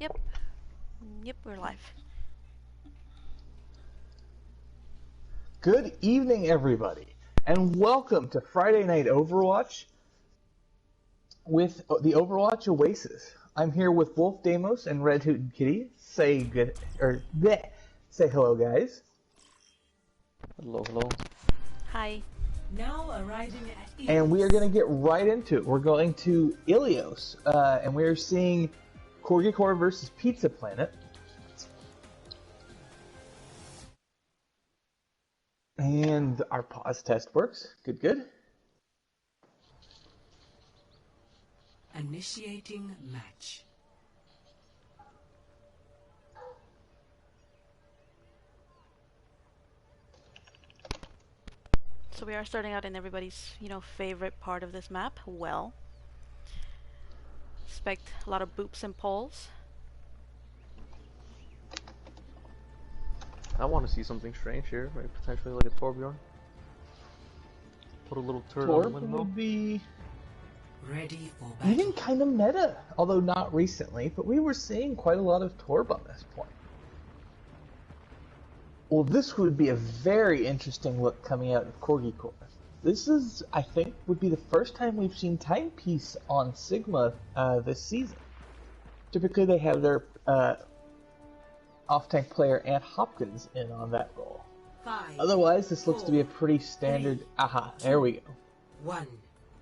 Yep. Yep, we're live. Good evening, everybody, and welcome to Friday Night Overwatch with the Overwatch Oasis. I'm here with Wolf Deimos and Red Hoot and Kitty. Say hello, guys. Hello, hello. Hi. Now arriving at Eos. And we are going to get right into it. We're going to Ilios, and we are seeing Corgi versus Pizza Planet. And our pause test works. Good, good. Initiating match. So we are starting out in everybody's, favorite part of this map. Well. Expect a lot of boops and poles. I want to see something strange here. Maybe potentially like a Torbjorn. Put a little turret on the Torb windmill. would be Ready for battle. even kind of meta, although not recently, but we were seeing quite a lot of Torb on this point. Well, this would be a very interesting look coming out of Corgi Core. This is, I think, would be the first time we've seen Timepiece on Sigma this season. Typically they have their off-tank player Ant Hopkins in on that role. 5, Otherwise, this looks to be a pretty standard, there we go, 1.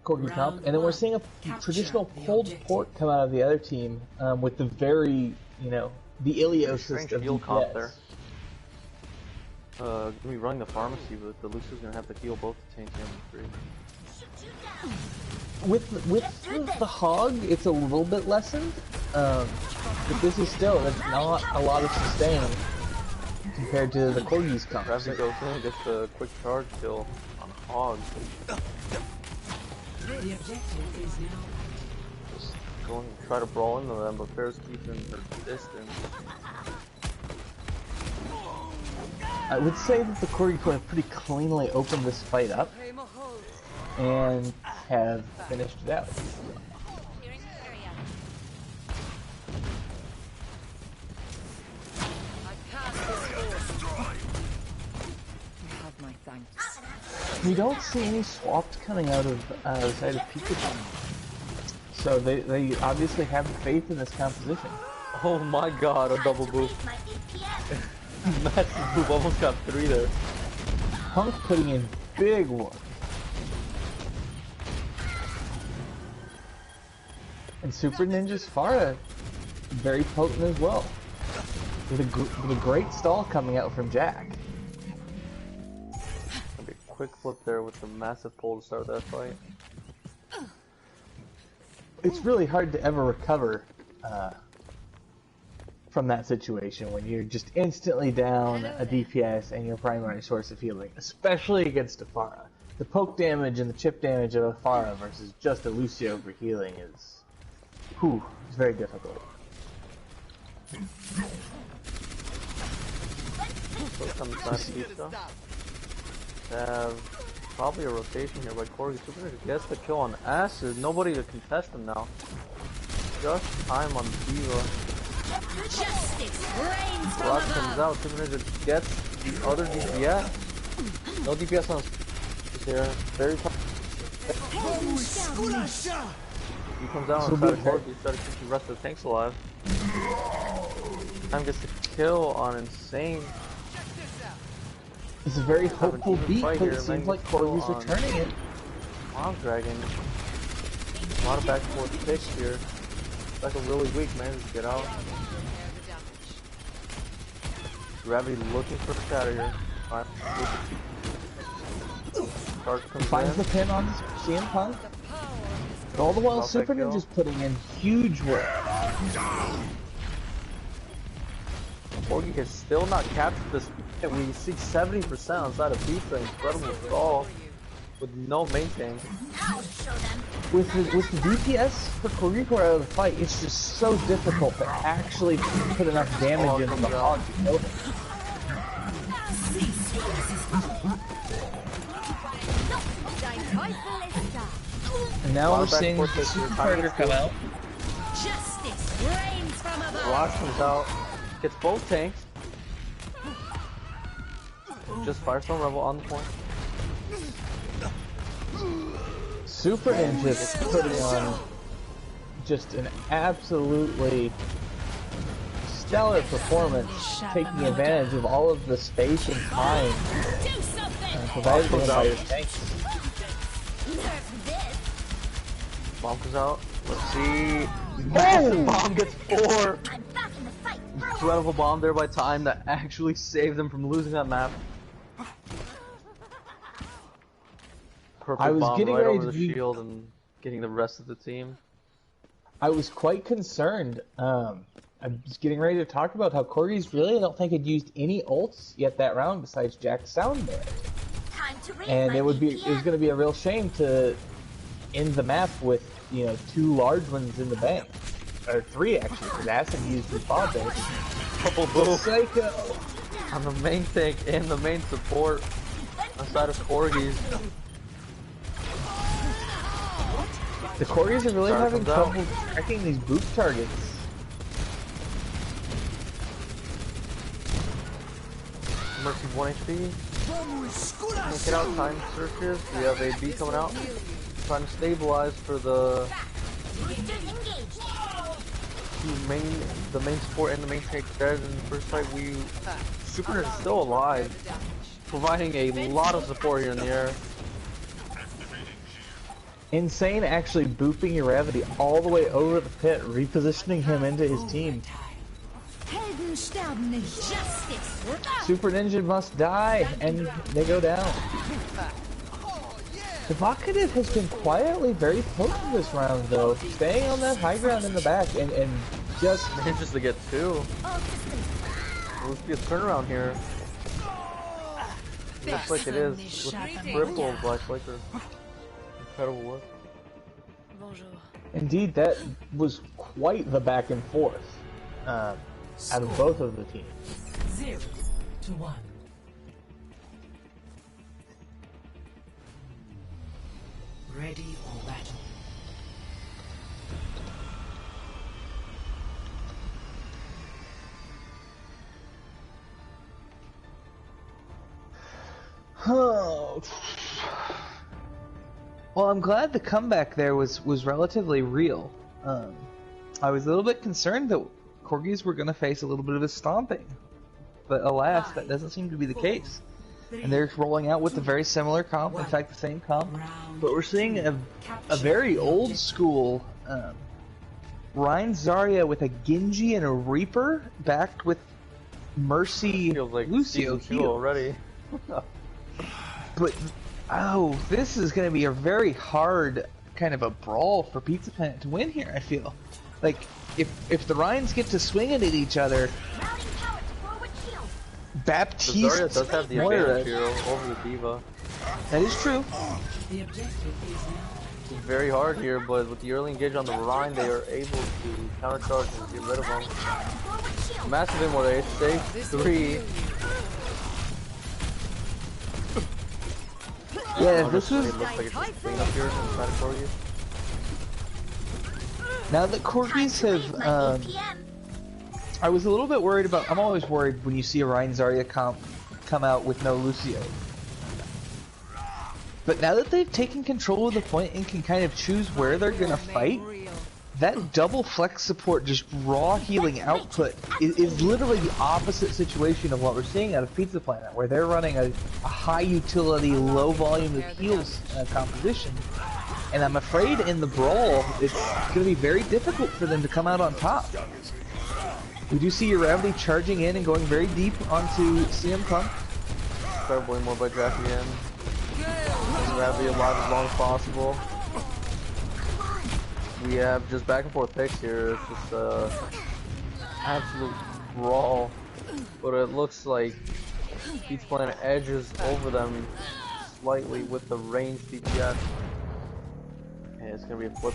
Corgi comp. And then we're seeing a traditional pulled port come out of the other team with the very, the Ilios system. Heal comp there. Gonna be running the pharmacy, but the Lucia's gonna have to heal both the tanks and the tree. With the hog, it's a little bit lessened, but this is still, that's not a lot of sustain compared to the Corgi's comp. Gravity goes in, gets the quick charge kill on hog. The objective is now. Just going to try to brawl into them, but Ferris keeps in her distance. I would say that the Corgi have pretty cleanly opened this fight up and have finished it out. We don't see any swaps coming out of the side of Pikachu, so they obviously have faith in this composition. Oh my god, a double boost. Massive move, almost got 3 there. Punk putting in big work. And Super Ninja's Pharah, very potent as well. With a great stall coming out from Jack. Gonna be a quick flip there with the massive pull to start that fight. It's really hard to ever recover from that situation when you're just instantly down a DPS and your primary source of healing, especially against a Pharah. The poke damage and the chip damage of a Pharah versus just a Lucio for healing is, it's very difficult. So it comes back to pizza. Have probably a rotation here by Corgi. Super Ninja gets the kill on Acid. Nobody to contest him now. Just time on Diva. Rock comes out, Super Ninja gets the other DPS. No DPS on his here. Very tough. He comes out and tries to keep the rest of the tanks alive. Time gets the kill on Insane. It's a very hopeful beat, but it seems like Corgi's returning it. Wild Dragon. A lot of back and forth picks here. Like a really weak man to get out. Gravity looking for the shatter here. Finds the pin on CM Punk. But all the while, Super Ninja's putting in huge work. Corgi has still not captured this. We see 70% on side of Pizza. Incredible stall with no maintain. With the DPS for Corgi out of the fight, it's just so difficult to actually put enough damage into the hog to kill him. And now we're seeing the Super Predator come out. Justice reigns from above. Flash comes out, gets both tanks. Just Firestone Rebel on the point. Super Ninja putting on just an absolutely stellar performance, taking advantage of all of the space and time provided to him by his tanks. Bomb comes out. Let's see. Massive bomb gets 4. Incredible bomb there by Time that actually saved them from losing that map. Perfect I was bomb getting right ready over to the be- shield and getting the rest of the team. I was quite concerned. I was getting ready to talk about how Corgi's really, I don't think, had used any ults yet that round besides Jack's sound there. And it was going to be a real shame to end the map with, 2 large ones in the bank. Or 3 actually, because Acid used his bomb there. Couple boom Psycho! on the main tank and the main support outside of Corgi's. The Corgis are really Sorry, having comes out. trouble tracking these boot targets. Mercy 1 HP. Take it out, Time searches. We have a B coming out. Trying to stabilize for the main support and the main tank dead. In the first fight, Super is still alive, providing a lot of support here in the air. Insane actually booping Uravity all the way over the pit, repositioning him into his team. Super Ninja must die, and they go down. Evocative has been quietly very potent this round, though, staying on that high ground in the back and just Manages to get 2. Let's be a turnaround here. Looks like it is with triple Black Flicker. Incredible work. indeed that was quite the back and forth out of both of the teams. 0-1. Ready for battle. Oh. Well, I'm glad the comeback there was relatively real. I was a little bit concerned that Corgis were going to face a little bit of a stomping, but alas, that doesn't seem to be the case. And they're rolling out with a very similar comp, in fact, the same comp. But we're seeing a very old school Rein Zarya with a Genji and a Reaper, backed with Mercy Feels like Lucio season 2 heal. already. But oh, this is going to be a very hard kind of a brawl for Pizza Planet to win here. I feel like if the Ryans get to swinging at each other, Baptiste Zarya does have the Moira- advantage here over the Diva. That is true. The objective is now It's very hard here, but with the early engage on the Rhine, they are able to countercharge and get rid of them. Massive immortal, save 3. Yeah, this Honestly, was it looks like it's just clean up here inside of Corgi. now that Corgis have. I was a little bit worried about. I'm always worried when you see a Rein Zarya comp come out with no Lucio. But now that they've taken control of the point and can kind of choose where they're gonna fight, that double flex support, just raw healing output, is literally the opposite situation of what we're seeing out of Pizza Planet, where they're running a high utility, low volume of heals composition. And I'm afraid in the brawl, it's going to be very difficult for them to come out on top. We do see Uravity charging in and going very deep onto CM Punk. Incredible more by Jack again. Gravity alive as long as possible. We have just back and forth picks here. It's just absolute brawl. But it looks like Pizza Planet edges over them slightly with the range DPS. And it's gonna be a flip.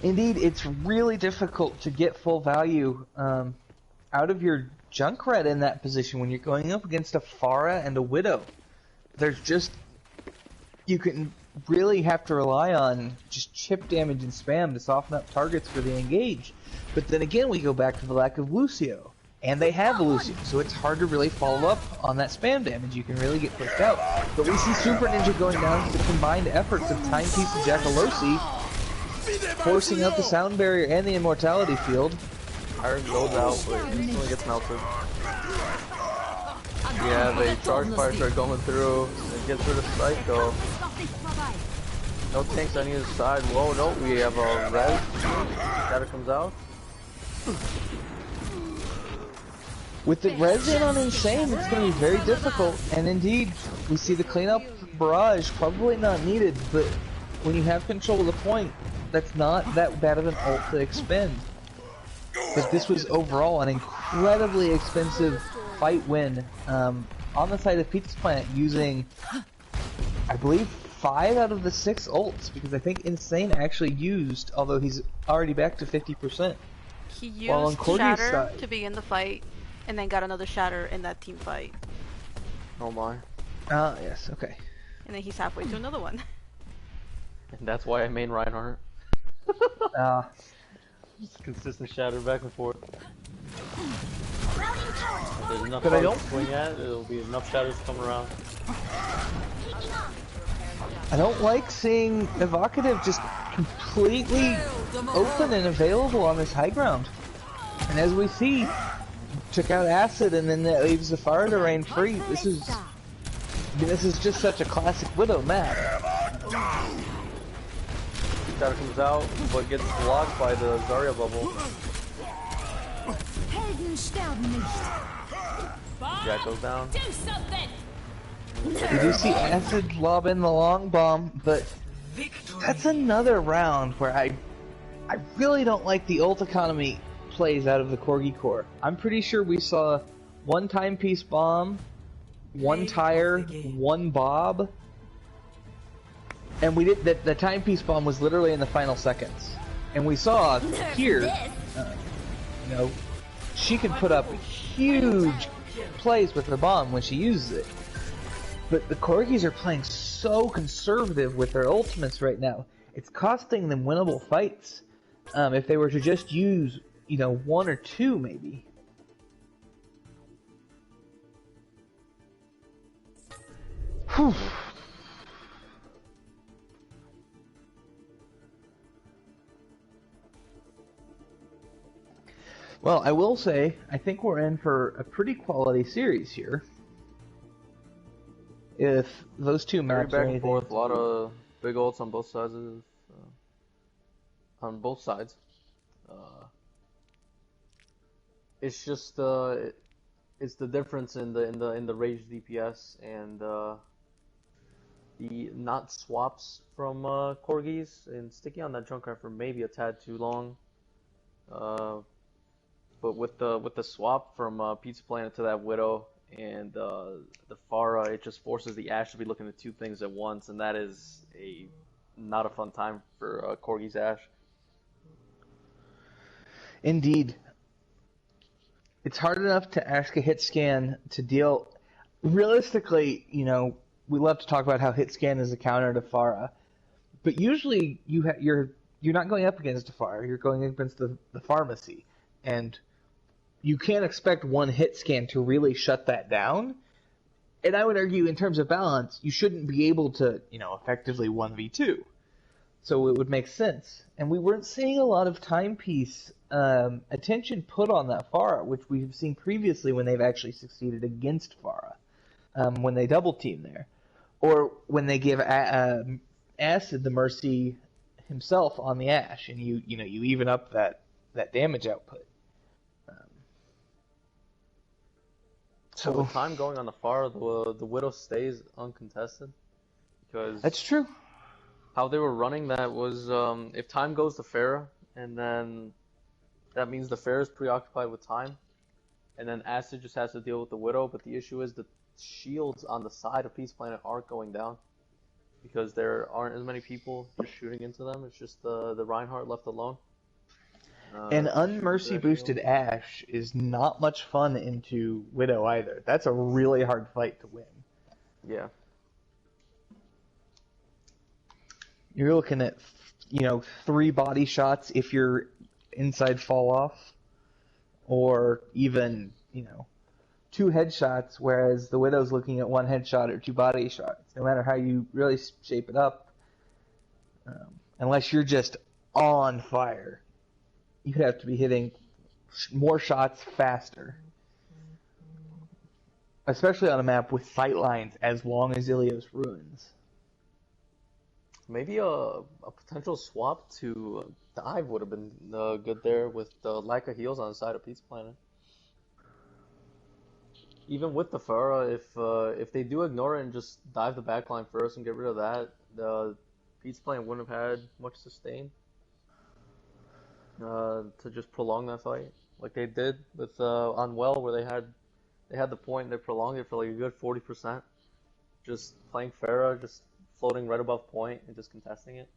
Indeed, it's really difficult to get full value out of your Junkrat in that position when you're going up against a Pharah and a Widow. There's just... You can really have to rely on just chip damage and spam to soften up targets for the engage. But then again, we go back to the lack of Lucio. And they have a Lucio, so it's hard to really follow up on that spam damage. You can really get pushed out. But we see Super Ninja going down to the combined efforts of Timepiece and Jackalosi, forcing out the sound barrier and the immortality field. Iron goes out, but instantly gets melted. We have a charge fighter going through and gets rid of Psycho. No tanks on either side. Whoa, no, we have a res. Shatter comes out. With the res in on Insane, it's going to be very difficult. And indeed, we see the cleanup barrage, probably not needed, but when you have control of the point, that's not that bad of an ult to expend. But this was overall an incredibly expensive fight win on the side of Pizza Planet using, I believe, 5 out of the 6 ults, because I think Insane actually used, although he's already back to 50%. He While on used Corgi's Shatter side, to begin the fight, and then got another Shatter in that team fight. Oh my. yes, okay. And then he's halfway to another one. And that's why I main Reinhardt. Just consistent shatter back and forth. If there's enough But I don't- to swing at, there'll be enough shatters to come around. I don't like seeing Evocative just completely open and available on this high ground. And as we see, took out Acid and then that leaves the fire to reign free. This is just such a classic Widow map. Shatter comes out, but gets blocked by the Zarya bubble. Jack goes down. We do see Acid lob in the long bomb, but that's another round where I really don't like the ult economy plays out of the Corgi core. I'm pretty sure we saw one timepiece bomb, one tire, one bob, and we did that. The timepiece bomb was literally in the final seconds, and we saw here, you know, she can put up huge plays with her bomb when she uses it. But the Corgis are playing so conservative with their ultimates right now. It's costing them winnable fights. If they were to just use, you know, 1 or 2 maybe. Whew. Well, I will say, I think we're in for a pretty quality series here. If those two Very maps back are and anything forth, a to lot do. of big ults on both sides of on both sides. It's just it's the difference in the rage DPS and the not swaps from Corgis and sticking on that Junkrat for maybe a tad too long. But with the swap from Pizza Planet to that Widow and the Pharah, it just forces the Ashe to be looking at 2 things at once, and that is not a fun time for Corgi's Ashe. Indeed. It's hard enough to ask a hit scan to deal. Realistically, you know, we love to talk about how hit scan is a counter to Pharah, but usually you're not going up against a Pharah. You're going against the pharmacy, and you can't expect one hit scan to really shut that down. And I would argue, in terms of balance, you shouldn't be able to, you know, effectively 1v2. So it would make sense. And we weren't seeing a lot of timepiece attention put on that Pharah, which we've seen previously when they've actually succeeded against Pharah, when they double team there, or when they give Acid the Mercy himself on the Ashe, and you even up that damage output. So with time going on the Pharah, the Widow stays uncontested because That's true. how they were running that was if time goes to Pharah, and then that means the Pharah is preoccupied with time, and then Acid just has to deal with the Widow. But the issue is the shields on the side of Peace Planet aren't going down because there aren't as many people just shooting into them. It's just the Reinhardt left alone. An unmercy boosted Ashe is not much fun into Widow either. That's a really hard fight to win. Yeah. You're looking at, 3 body shots if you're inside fall off, or even, 2 headshots, whereas the Widow's looking at 1 headshot or 2 body shots. No matter how you really shape it up, unless you're just on fire, you have to be hitting more shots faster. Especially on a map with sight lines as long as Ilios Ruins. Maybe a potential swap to dive would have been good there with the lack of heals on the side of Pete's Planet. Even with the Pharah, if they do ignore it and just dive the backline first and get rid of that, the Pete's Planet wouldn't have had much sustain to just prolong that fight, like they did with on Well, where they had the point and they prolonged it for like a good 40%, just playing Pharah, just floating right above point and just contesting it.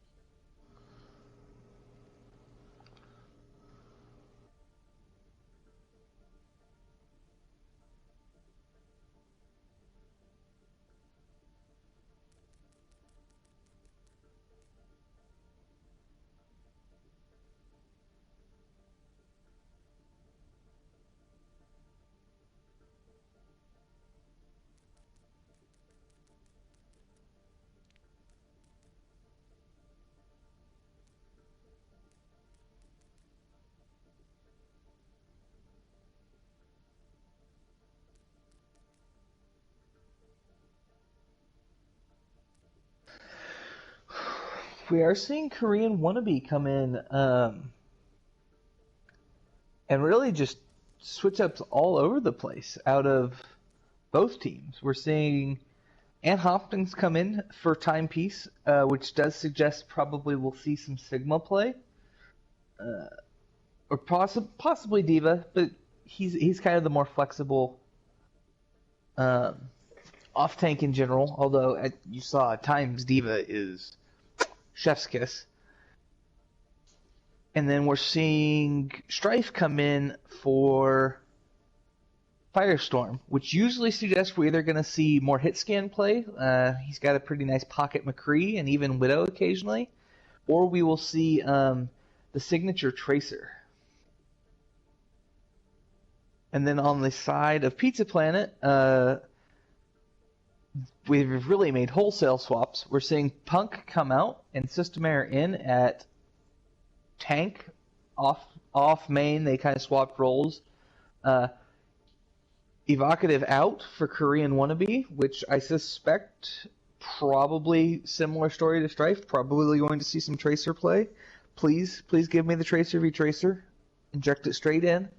We are seeing Korean Wannabe come in and really just switch ups all over the place out of both teams. We're seeing Ann Hopkins come in for timepiece, which does suggest probably we'll see some Sigma play. Or possibly Diva, but he's kind of the more flexible off tank in general. Although you saw at times Diva is chef's kiss. And then we're seeing Strife come in for Firestorm, which usually suggests we're either going to see more hit scan play. He's got a pretty nice pocket McCree and even Widow occasionally, or we will see the signature Tracer. And then on the side of Pizza Planet, we've really made wholesale swaps. We're seeing Punk come out and Systemair in at tank, off main. They kind of swapped roles. Evocative out for Korean Wannabe, which I suspect probably similar story to Strife. Probably going to see some Tracer play. Please give me the Tracer v Tracer. Inject it straight in.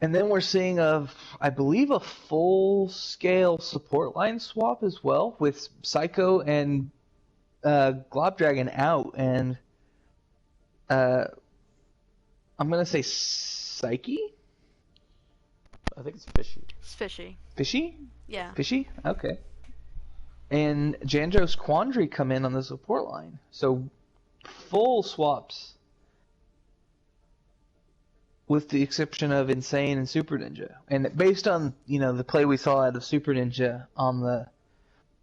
And then we're seeing I believe a full-scale support line swap as well, with Psycho and Globdragon out, and I'm gonna say Psyche. I think it's Fishy. It's fishy. Fishy? Yeah. Fishy? Okay. And Janjo's Quandary come in on the support line. So full swaps. With the exception of Insane and Super Ninja. And based on, the play we saw out of Super Ninja on the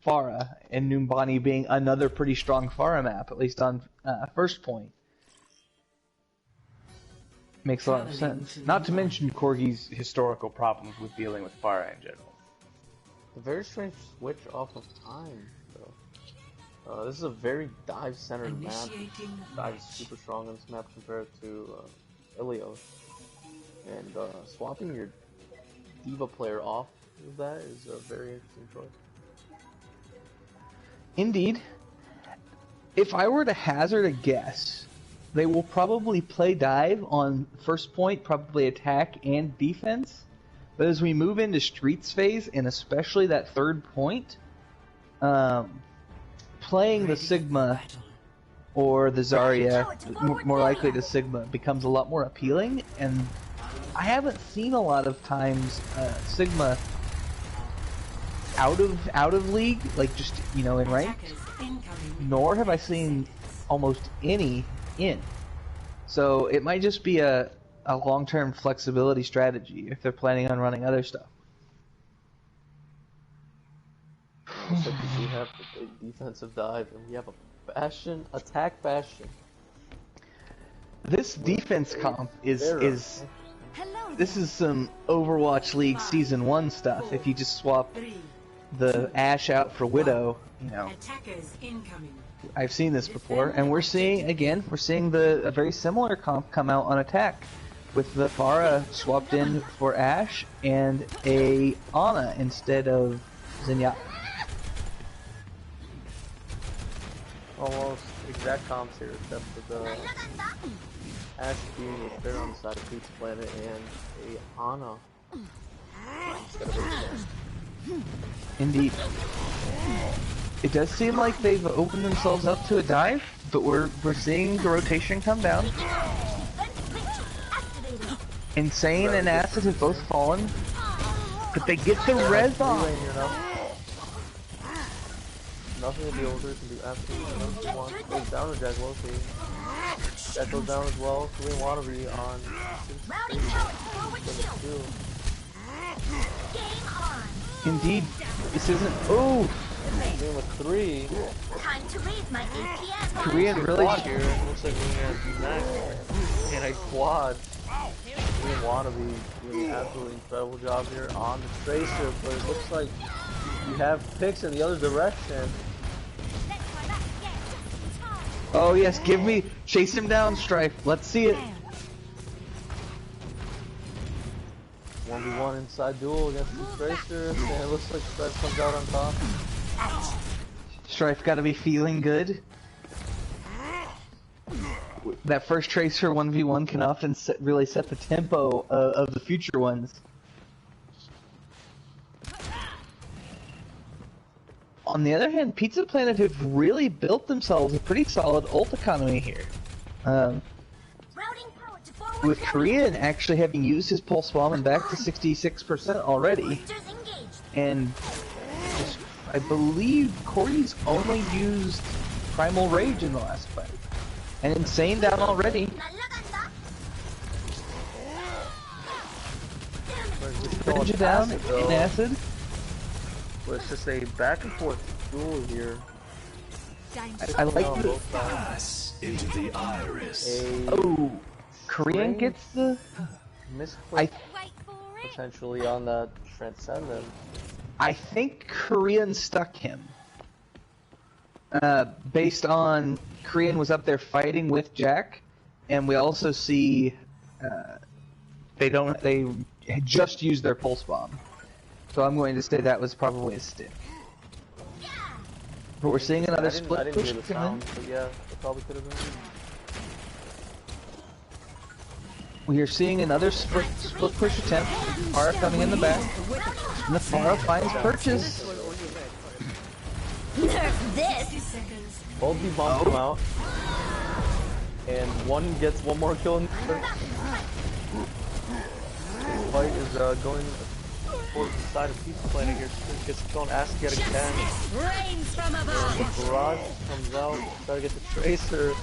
Pharah, and Numbani being another pretty strong Pharah map, at least on first point, makes a lot of sense. Not to mention Corgi's historical problems with dealing with Pharah in general. A very strange switch off of time, though. This is a very dive-centered map. Dive is super strong on this map compared to Ilios. And swapping your Diva player off of that is a very interesting choice. Indeed. If I were to hazard a guess, they will probably play dive on first point, probably attack and defense. But as we move into Streets phase, and especially that third point, playing the Sigma or the Zarya, more likely the Sigma, becomes a lot more appealing. And I haven't seen a lot of times Sigma out of league, like just in ranked, nor have I seen almost any in. So it might just be a long-term flexibility strategy if they're planning on running other stuff. Looks like we do have a defensive dive, and we have a Bastion, attack Bastion. This defense comp is Vera. this is some Overwatch League Season 1 stuff. If you just swap 3. the Ashe out for Widow, you know, Attackers incoming. I've seen this before, and we're seeing a very similar comp come out on attack, with the Pharah swapped in for Ashe and a Ana instead of Zenyatta. Almost exact comps here, except for the Ashe being with Bear on the side of Pizza Planet and a Ana instead of a Indeed. It does seem like they've opened themselves up to a dive, but we're seeing the rotation come down. Insane and Acid have both fallen, but they get the res off. Nothing to deal with her, can do absolutely nothing. One goes down to Jack Loki. Jack goes down as well. Korean Wannabe on 6. Indeed, this isn't. Oh, Game with 3. Time to raise my APS. Korean really. Quad here. Looks like we have Max and a quad. Korean Wannabe doing an absolutely incredible job here on the Tracer, but it looks like you have picks in the other direction. Oh yes, give me, chase him down, Strife. Let's see it. 1v1 inside duel against the Tracer, and it looks like Strife comes out on top. Strife got to be feeling good. That first Tracer 1v1 can often really set the tempo of the future ones. On the other hand, Pizza Planet have really built themselves a pretty solid ult economy here. With Korean actually having used his Pulse Bomb and back to 66% already. And I believe Corgi's only used Primal Rage in the last fight. And Insane down already. Ninja down in Acid. Well, it's just a back and forth duel here. I like the... Pass into the iris. Oh, Korean gets the... Misclick potentially on that Transcendent. I think Korean stuck him. Based on Korean was up there fighting with Jack, and we also see they just used their Pulse Bomb. So I'm going to say that was probably a stick. But we're seeing another split I didn't push hear the come sound, but yeah, it probably could have been. We are seeing another split push attempt. Pharah coming in the back. And the Pharah finds purchase. This. Both the bombs come out. And one gets one more kill in the fight is going towards the side of Pizza Planet here. Gets the kill on Acid yet again. The barrage comes out, try to get the Tracer.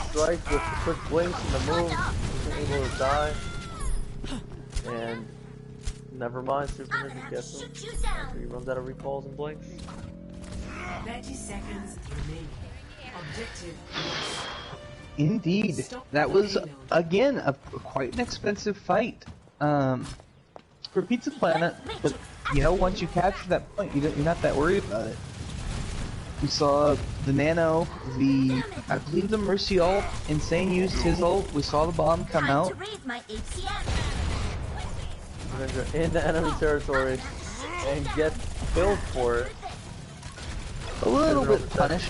Strike with the quick blinks and the move, isn't able to die. And never mind, Super Ninja gets him after he runs out of recalls and blinks. 30 seconds remaining. Objective. Indeed, that was again quite an expensive fight for Pizza Planet. But you know, once you capture that point, you're not that worried about it. We saw the Nano, I believe the Mercy ult, Insane used his ult, we saw the bomb come out. Ninja into enemy territory and get killed for it. A little bit punished.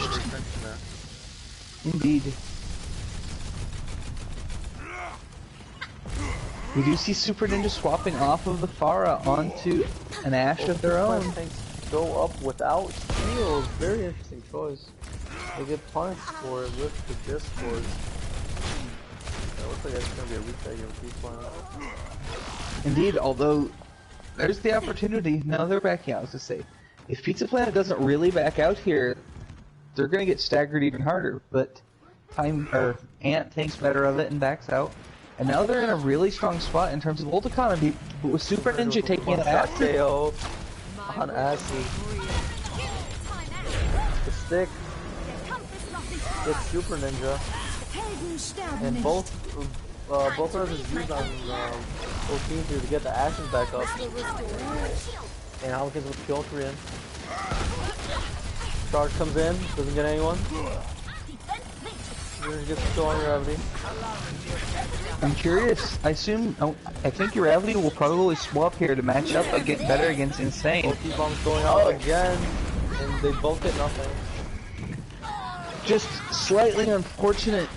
Indeed. We do see Super Ninja swapping off of the Pharah onto an Ashe of their own. Go up without shields. Very interesting choice. They get punished for it with the Discord. It looks like it's going to be a retake of Pizza Planet. Indeed, although there's the opportunity. No, they're backing out, as to say. If Pizza Planet doesn't really back out here, they're going to get staggered even harder. But Ant takes better of it and backs out. And now they're in a really strong spot in terms of ult economy, but with Super Ninja taking it after. KO on Acid. The stick gets Super Ninja, and both others is used on both teams here to get the actions back up. And Hawkins with the kill Korean. Charge comes in, doesn't get anyone. Korean gets the kill on Gravity. I'm curious. I think your Gravity will probably swap here to match up better against Insane. Both these bombs going out again, and they both get nothing. Just slightly unfortunate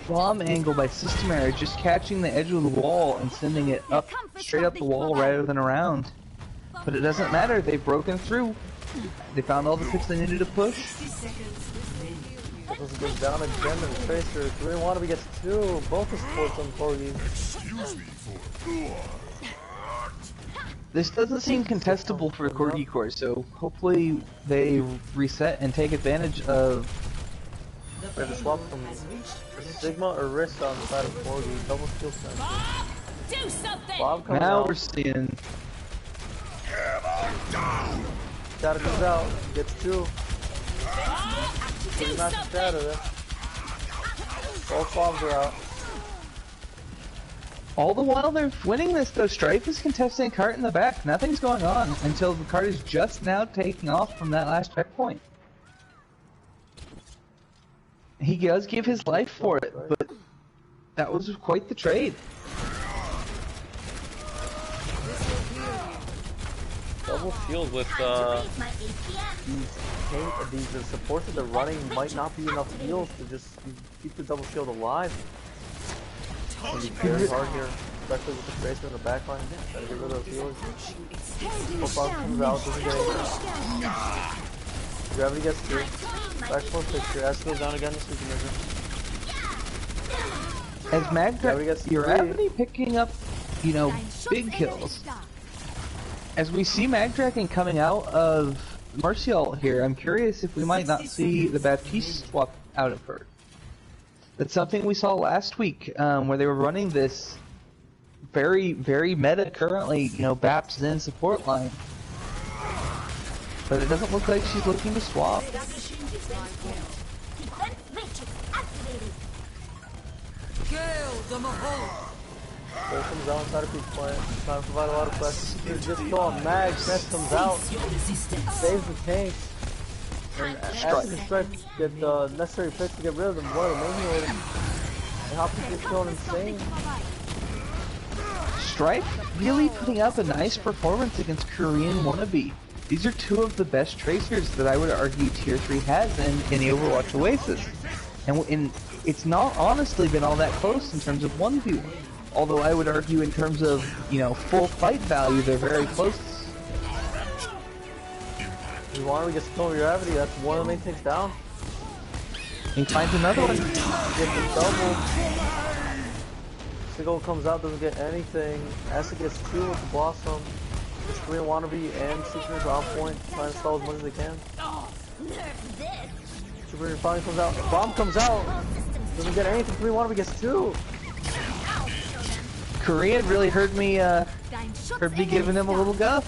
bomb angle by System Error, just catching the edge of the wall and sending it up straight up the wall rather than around. But it doesn't matter, they've broken through. They found all the picks they needed to push. This goes down again to the Tracer. Korean Wannabe gets two. Both the supports on Corgi. This doesn't seem contestable for Corgi Core, so hopefully they reset and take advantage of. They have to swap from Sigma or Rissa on the side of Corgi. Double skill sensor. Do something. Bob comes Now out. we're seeing. Shadow comes out. Gets two. Do Not something. Shadow there. Both bombs are out. All the while they're winning this though, Strife is contesting a cart in the back. Nothing's going on until the cart is just now taking off from that last checkpoint. He does give his life for it, but that was quite the trade. Double shield with Time to raise my APM. these supports that they're running might not be enough heals to just keep the double shield alive. It's gonna be very hard here, especially with the Tracer in the back line. Gotta get rid of those healers. Bob comes out, doesn't get anything. Gravity gets two. Back for picture. As goes down again, the Super Ninja. As Gravity gets you're three. already picking up, you know, big kills. As we see Magdragon coming out of Martial here, I'm curious if we might not see the Baptiste swap out of her. That's something we saw last week, where they were running this very, very meta currently, you know, Baps Zen support line. But it doesn't look like she's looking to swap. Defense matrix activated. Bull comes out inside of Peach Plant. Trying to provide a lot of questions. There's just kill on Mag. Nest comes out. Saves the tank. And Ashley and Strife get the necessary picks to get rid of them. One of the main healers. And Hopkins gets killed insane. Strife really putting up a nice performance against Korean Wannabe. These are two of the best tracers that I would argue Tier 3 has in the Overwatch Oasis. And it's not honestly been all that close in terms of 1v1. Although I would argue in terms of, you know, full fight value, they're very close. You want to get Stone Gravity, that's one of the main things down. He finds another one. Get the double. Sigil comes out, doesn't get anything. Acid gets two with the Blossom. This Korean Wannabe and Super Ninja on point, trying to stall as much as they can. Nerf this. Super Ninja finally comes out. Bomb comes out. Doesn't get anything. Korean Wannabe gets two. Korean really heard me giving him a little guff.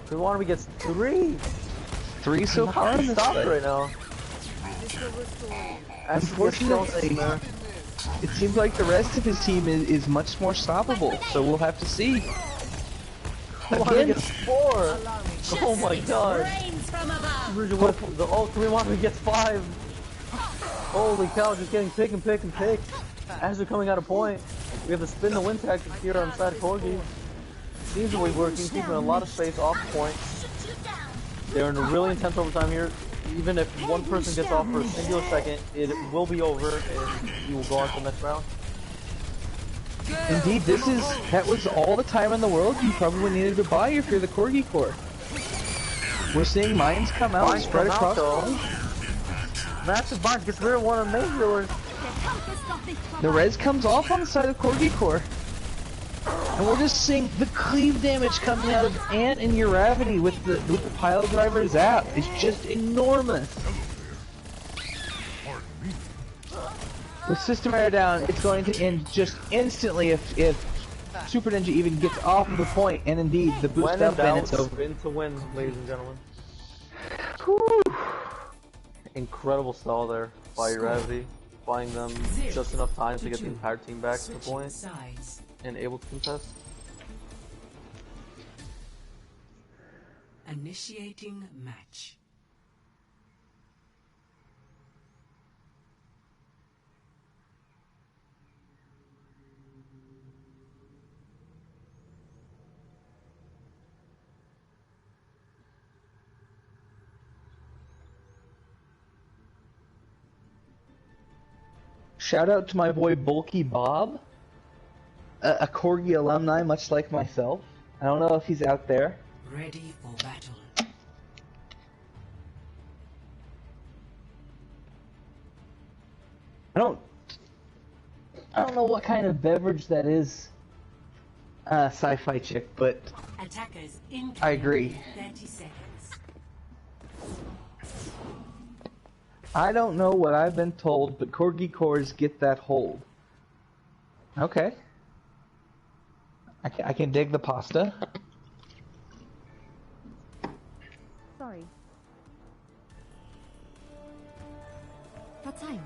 Korean Wannabe gets three. 3 so far in this Stop fight. right now. Unfortunately, it seems like the rest of his team is much more stoppable, so we'll have to see. Wannabe gets four. Oh my god. Rains from above. The Korean Wannabe gets five. Holy cow, just getting pick and pick and pick. As they're coming out of point, we have to spin the win tactic here on side Corgi. Seems to be working, keeping a lot of space off point. They're in a really intense overtime here. Even if one person gets off for a singular second, it will be over and you will go on to the next round. Indeed, that was all the time in the world you probably needed to buy if you're the Corgi Core. We're seeing mines come out and spread across. Massive Barnes gets rid of one of the main healers. The res comes off on the side of Corgi Core. And we're just seeing the cleave damage coming out of Ant and Uravity with the pile driver zap. It's just enormous. With System Error down, it's going to end just instantly if Super Ninja even gets off of the point, and indeed, the boost When in up and doubt, it's over. spin to win, ladies and gentlemen. Whew. Incredible stall there by Gravity, buying them just enough time to get the entire team back to the point Sides. and able to contest. Initiating match. Shout out to my boy Bulky Bob, a Corgi alumni much like myself. I don't know if he's out there. Ready for battle. I don't know what kind of beverage that is, sci-fi chick, but Attackers incoming. I agree. 30 seconds. I don't know what I've been told, but Corgi cores get that hold. Okay. I can dig the pasta. Sorry. What time?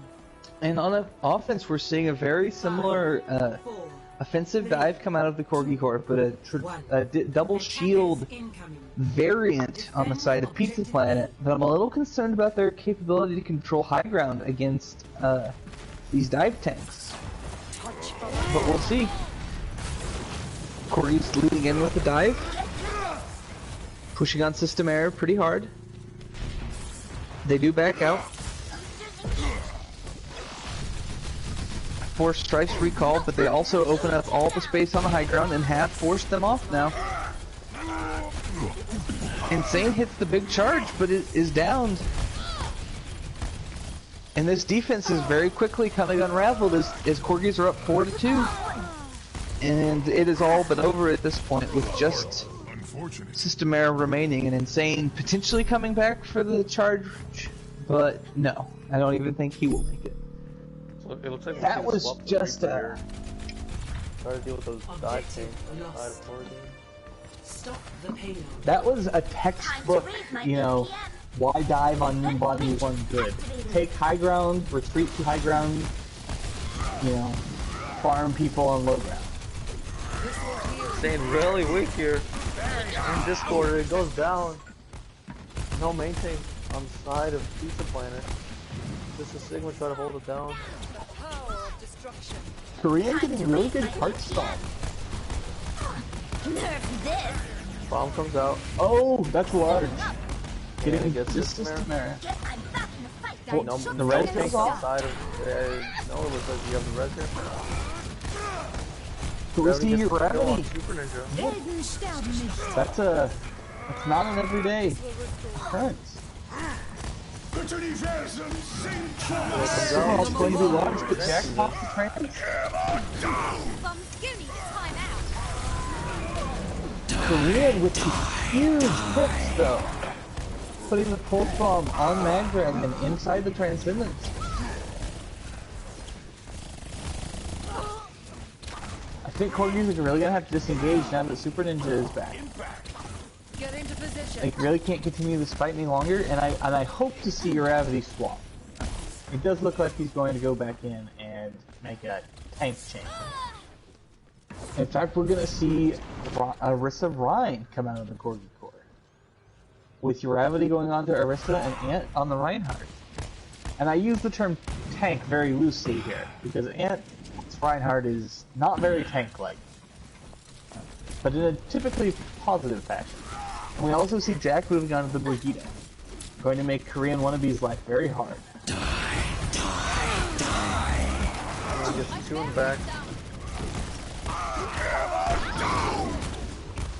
And on offense, we're seeing a very similar 4. offensive dive come out of the Corgi core, but a double shield Incoming. variant on the side of Pizza Planet. But I'm a little concerned about their capability to control high ground against these dive tanks. But we'll see. Corgi's leading in with the dive, pushing on system error pretty hard. They do back out. Force Strife's recalled, but they also open up all the space on the high ground and have forced them off now. Insane hits the big charge, but it is downed. And this defense is very quickly coming unraveled as Corgis are up 4-2. And it is all but over at this point with just system error remaining and Insane potentially coming back for the charge, but no, I don't even think he will make it. So it looks like That was just a... Try to deal with those dive tanks on the side of Corgi. Stop the payload. That was a textbook, you know, why dive on new body one good. Take high ground, retreat to high ground, you know, farm people on low ground. Staying really weak here. In this quarter, it goes down. No maintain on the side of Pizza Planet. Just a Sigma try to hold it down. Korean getting really good cart stall. Nerf this. Bomb comes out. Oh, that's large. Getting And gets just system system error. Guess I'm back in the fight, Well, guys. No, the red tank tank on the off? side of. No, it looks like you have the red tank. Who is seeing your gravity? Super Ninja. Helden sterben nicht. That's not an everyday occurrence. Oh, it's going to be large, but Jack pops the trans. Korean with these huge hooks, though. Putting the pulse bomb on Mag Dragon inside the Transcendence. I think Corgis are really gonna have to disengage now that Super Ninja is back. Get into position. They really can't continue this fight any longer, and I hope to see Gravity swap. It does look like he's going to go back in and make a tank change. In fact, we're gonna see Arissa Rhine come out of the Corgi core, with Gravity going on to Arissa and Ant on the Reinhardt. And I use the term tank very loosely here because Ant's Reinhardt is not very tank-like, but in a typically positive fashion. And we also see Jack moving on to the Brigitte, going to make Korean wannabes life very hard. He gets two in the back.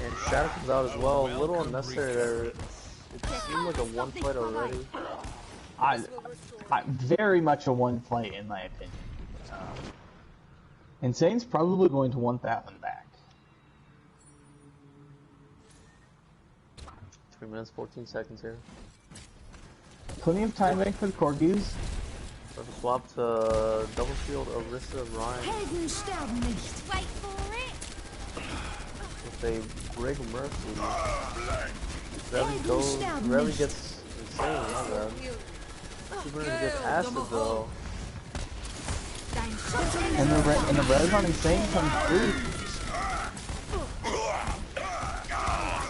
And Shadow comes out as well. A little unnecessary there. It seemed like a one fight already. Very much a one fight in my opinion. Insane's probably going to want that one back. 3 minutes, 14 seconds here. Plenty of time bank for the Corgis. So to swap to double shield Arissa Ryan Helden sterben nicht. Wait for it. with a Brig Mercy. Revy gets his insane, my bad. Super Ninja gets acid though. Dein Schutz And the res on Insane comes through.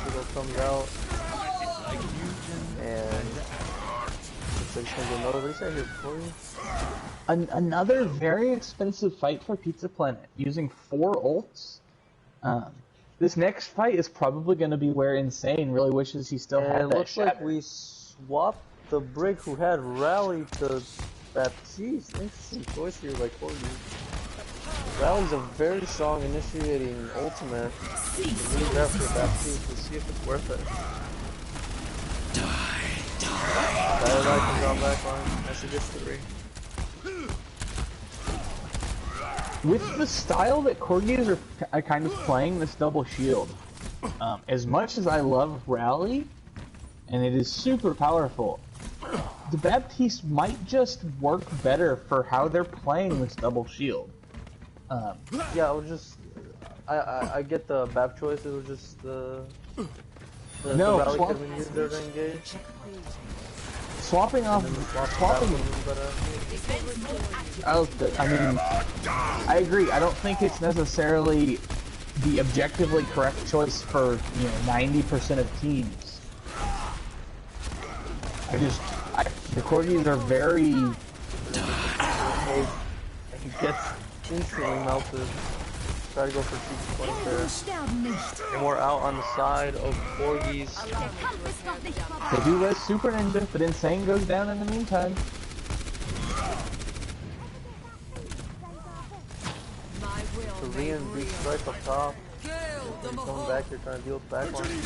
Super comes out. And looks like he's gonna get another reset here for you. Another very expensive fight for Pizza Planet, using 4 ults. This next fight is probably going to be where Insane really wishes he still And had it that looks shatter. like we swapped the brick who had Rally to Baptiste. Interesting choice here by Corgi. Rally's a very strong initiating ultimate. Leave that for Baptiste to see if it's worth it. Dialog comes on back line. That's a good 3. With the style that Corgis are kind of playing, this double shield, as much as I love Rally, and it is super powerful, the Baptiste might just work better for how they're playing this double shield. Yeah, I was just... I get the Bap choice, it was just the No, Rally swap- could have been used there to engage. Swapping off, And then the swapping. I mean, I agree. I don't think it's necessarily the objectively correct choice for 90% of teams. The Corgis are very. He gets instantly melted. Try to go for 2 points there. sterben nicht. And we're out on the side of Corgis. Der Kampf ist noch nicht vorbei. They do res Super Ninja, but Insane goes down in the meantime. My will Korean big strike up top. Coming back here trying to deal with the back line.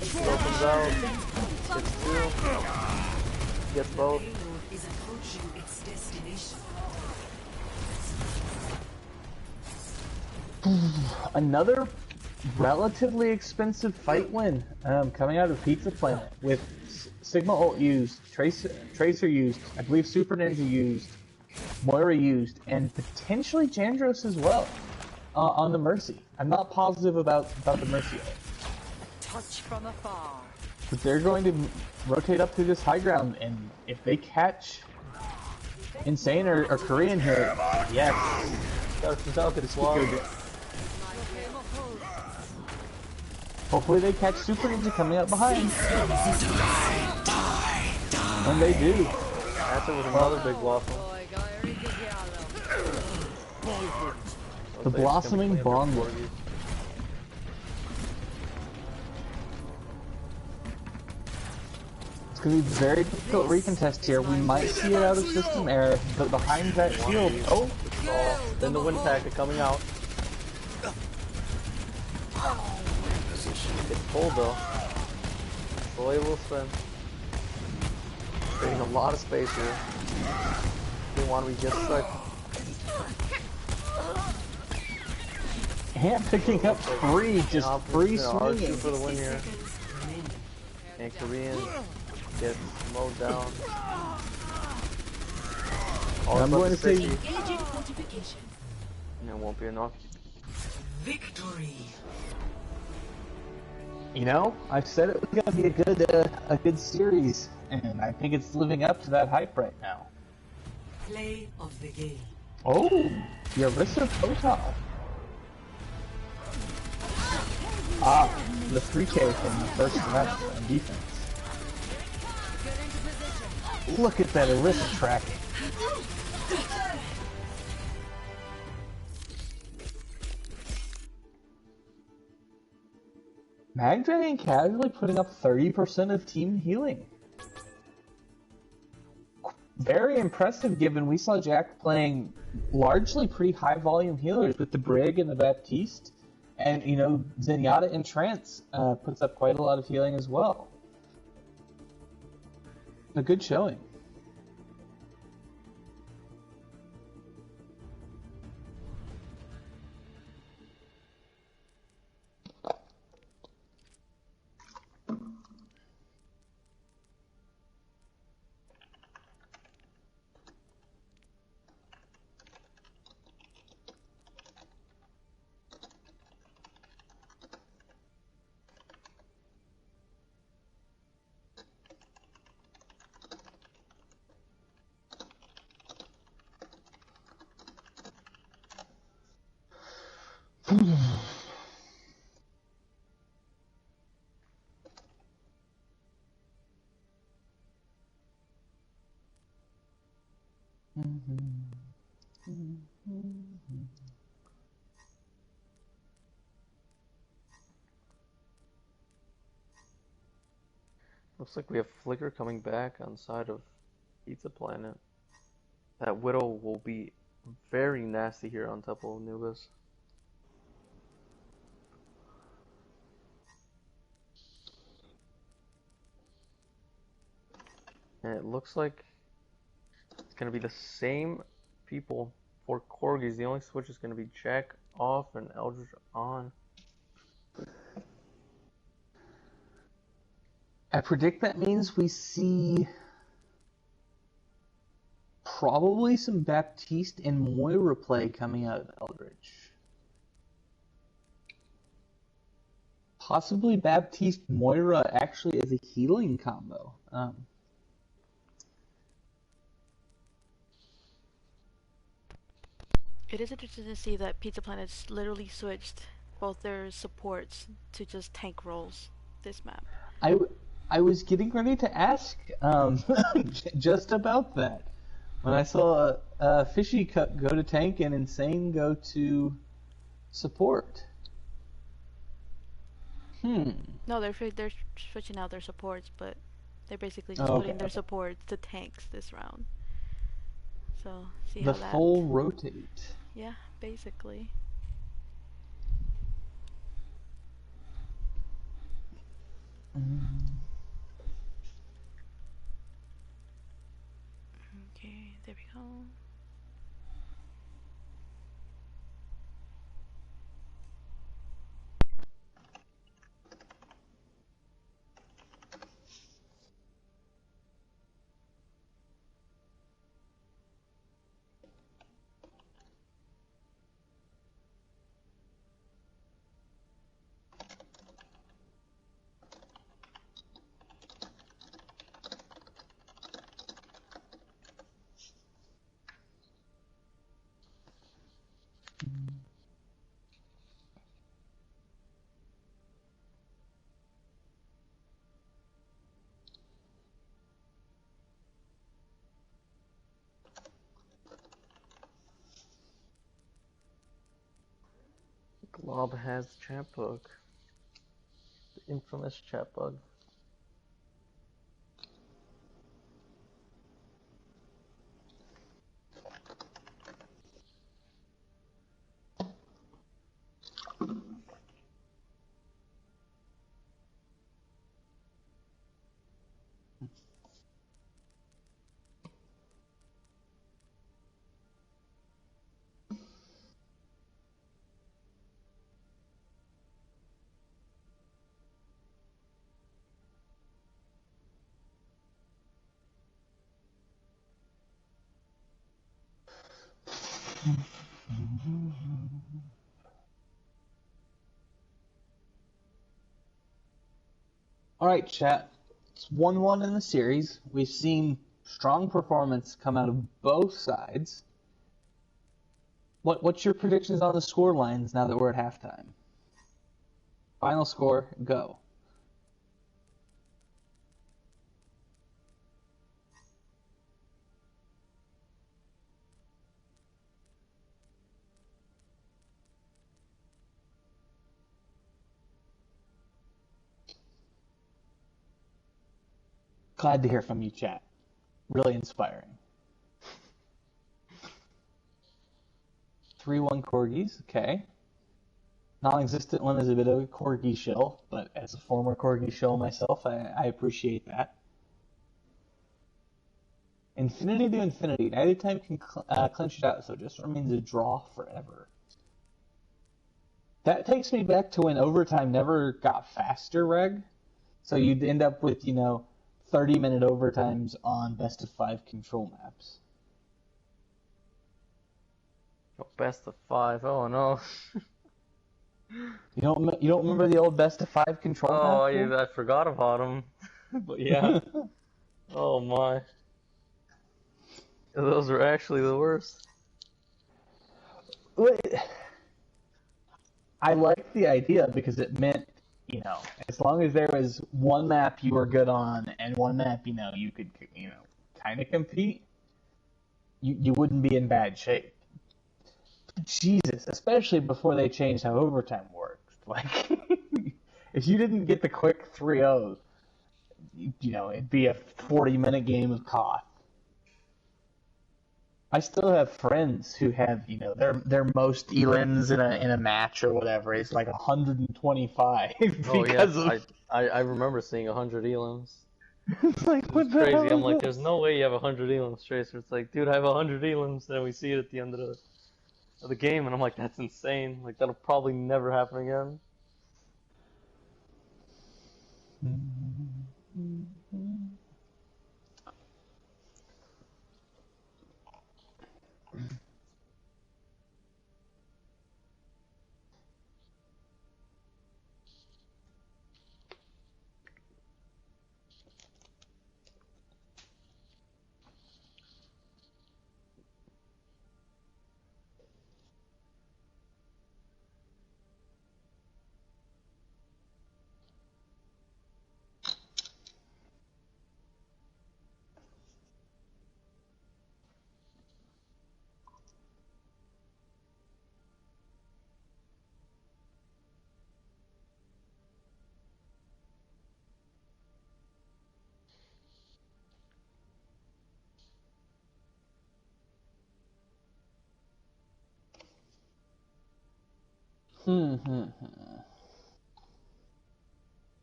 Throw comes out. Gets 2. Gets both. Payload is approaching its destination. Another relatively expensive fight win coming out of Pizza Planet with Sigma ult used, Tracer used, I believe Super Ninja used, Moira used, and potentially Jandros as well on the Mercy. I'm not positive about the Mercy ult. touch from afar. But they're going to rotate up through this high ground, and if they catch Insane or Korean here, yes. Got to swap. Hopefully they catch Super Ninja coming up behind. And they do. After with another big blossom. The blossoming bomb. It's going to be very difficult recontest here. We might see it out of system error, but behind that shield... Oh! Then the wind packet coming out. It's pulled though. Boy will spin. Creating a lot of space here. They want to be just stuck. Hand picking up free, just free R2 swinging. for the win here. And Korean gets mowed down. I'm going to say... Engaging fortification. And it won't be enough. Victory. You know, I said it was going to be a good series, and I think it's living up to that hype right now. Play of the game. Oh, Yarissa Total. Ah, the 3K from the first match on defense. Look at that Yarissa tracking. Magdragon casually putting up 30% of team healing. Very impressive given we saw Jack playing largely pretty high volume healers with the Brig and the Baptiste. And, you know, Zenyatta in Trance puts up quite a lot of healing as well. A good showing. Looks like we have Flicker coming back on side of Pizza Planet. That Widow will be very nasty here on top of Anubis. And it looks like it's going to be the same people for Corgis. The only switch is going to be Jack off and Eldritch on. I predict that means we see probably some Baptiste and Moira play coming out of Eldritch. Possibly Baptiste Moira actually as a healing combo. It is interesting to see that Pizza Planet's literally switched both their supports to just tank roles this map. I was getting ready to ask just about that. When I saw Fishy go to tank and Insane go to support. No, they're switching out their supports, but they're basically just Oh, putting their okay. supports to tanks this round. So see The how that. full rotate. Yeah, basically. Okay, there we go. Glob has chat bug. The infamous chat bug. Alright, chat. It's 1-1 in the series. We've seen strong performance come out of both sides. What's your predictions on the score lines now that we're at halftime? Final score, go. Glad to hear from you, chat. Really inspiring. 3-1 Corgis, okay. Non-existent one is a bit of a Corgi shill, but as a former Corgi shill myself, I appreciate that. Infinity to infinity. Neither time can clinch it out, so it just remains a draw forever. That takes me back to when overtime never got faster, Reg. So you'd end up with, 30-minute overtimes on best of 5 control maps. Oh, best of 5. Oh no. You don't remember the old best of 5 control Oh, map? I forgot about them. But yeah. Oh my. Those are actually the worst. I liked the idea because it meant, as long as there was one map you were good on and one map, you could, kind of compete. you wouldn't be in bad shape. Jesus, especially before they changed how overtime works. Like, if you didn't get the quick 3-0, it'd be a 40-minute game of cough. I still have friends who have, their most elims in a match or whatever is like 125 Oh because yeah, of I remember seeing 100 elims. it's like It what was the crazy. hell I'm is like, this? there's no way you have 100 elims, Tracer. It's like, dude, I have 100 elims, and we see it at the end of the game, and I'm like, that's insane. Like, that'll probably never happen again.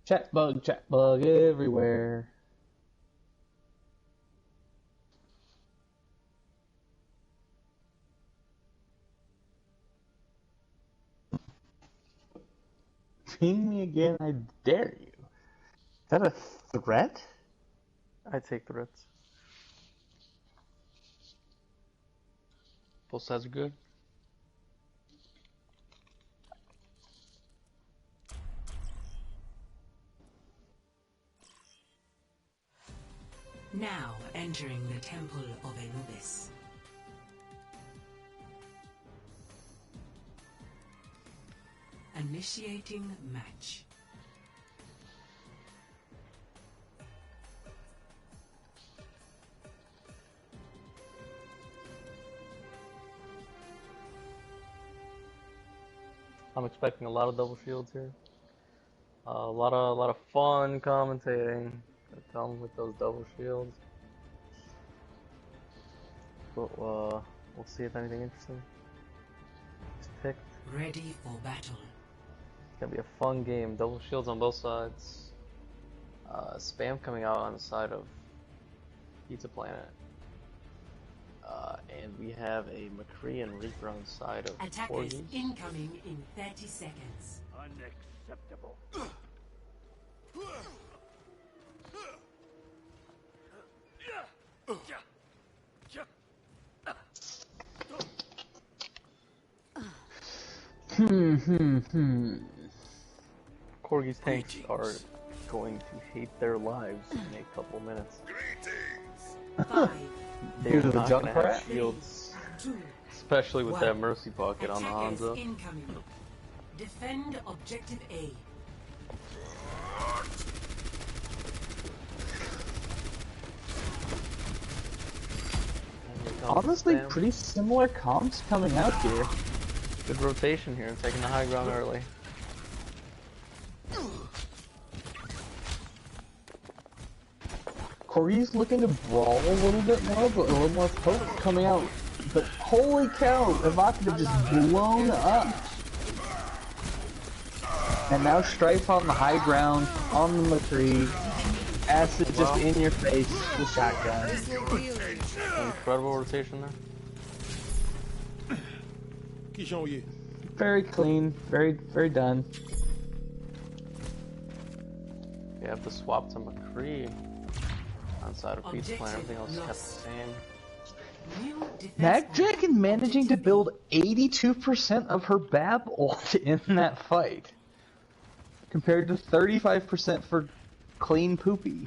Chat bug everywhere. Ping me again, I dare you. Is that a threat? I take threats. Both sides are good. Now entering the Temple of Anubis. Initiating match. I'm expecting a lot of double shields here. A lot of fun commentating. Gonna tell them with those double shields. But we'll see if anything interesting is picked. Ready for battle. It's gonna be a fun game. Double shields on both sides. Spam coming out on the side of Pizza Planet. And we have a McCree and Reaper on the side of Attackers Corgi. incoming in 30 seconds. Unacceptable. Corgi's tanks are going to hate their lives in a couple minutes. 5, They're Due to the not junk gonna have rat? shields, 2, especially with that One. mercy pocket on the attackers Hanzo. incoming. Defend objective A. And here comes Honestly, Spam. pretty similar comps coming out here. Good rotation here, taking the high ground early. Corey's looking to brawl a little bit more, but a little more poke coming out. But holy cow, Evocative just blown up. And now Strife on the high ground, on the McCree. Acid just in your face with shotgun. Incredible rotation there. Very clean, very done. You have to swap to McCree on side of Pizza Planet. Everything else is kept the Lost. same. New defense Mag point. Dragon managing to Objective build 82% of her Bab ult in that fight. Compared to 35% for Clean Poopy.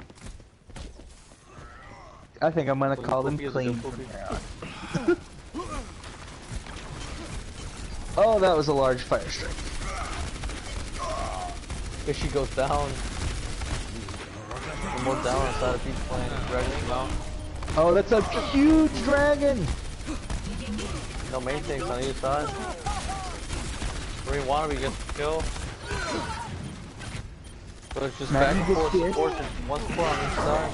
I think I'm gonna call them Poopy is a clean good from Poopy. here on. Oh, that was a large fire strike. If she goes down, one more down on the side of Pizza Planet. Dragon's down. Oh, that's a huge dragon! No main tanks on either side. Green Wannabe gets the kill. So it's just back and forth support, one support on each side.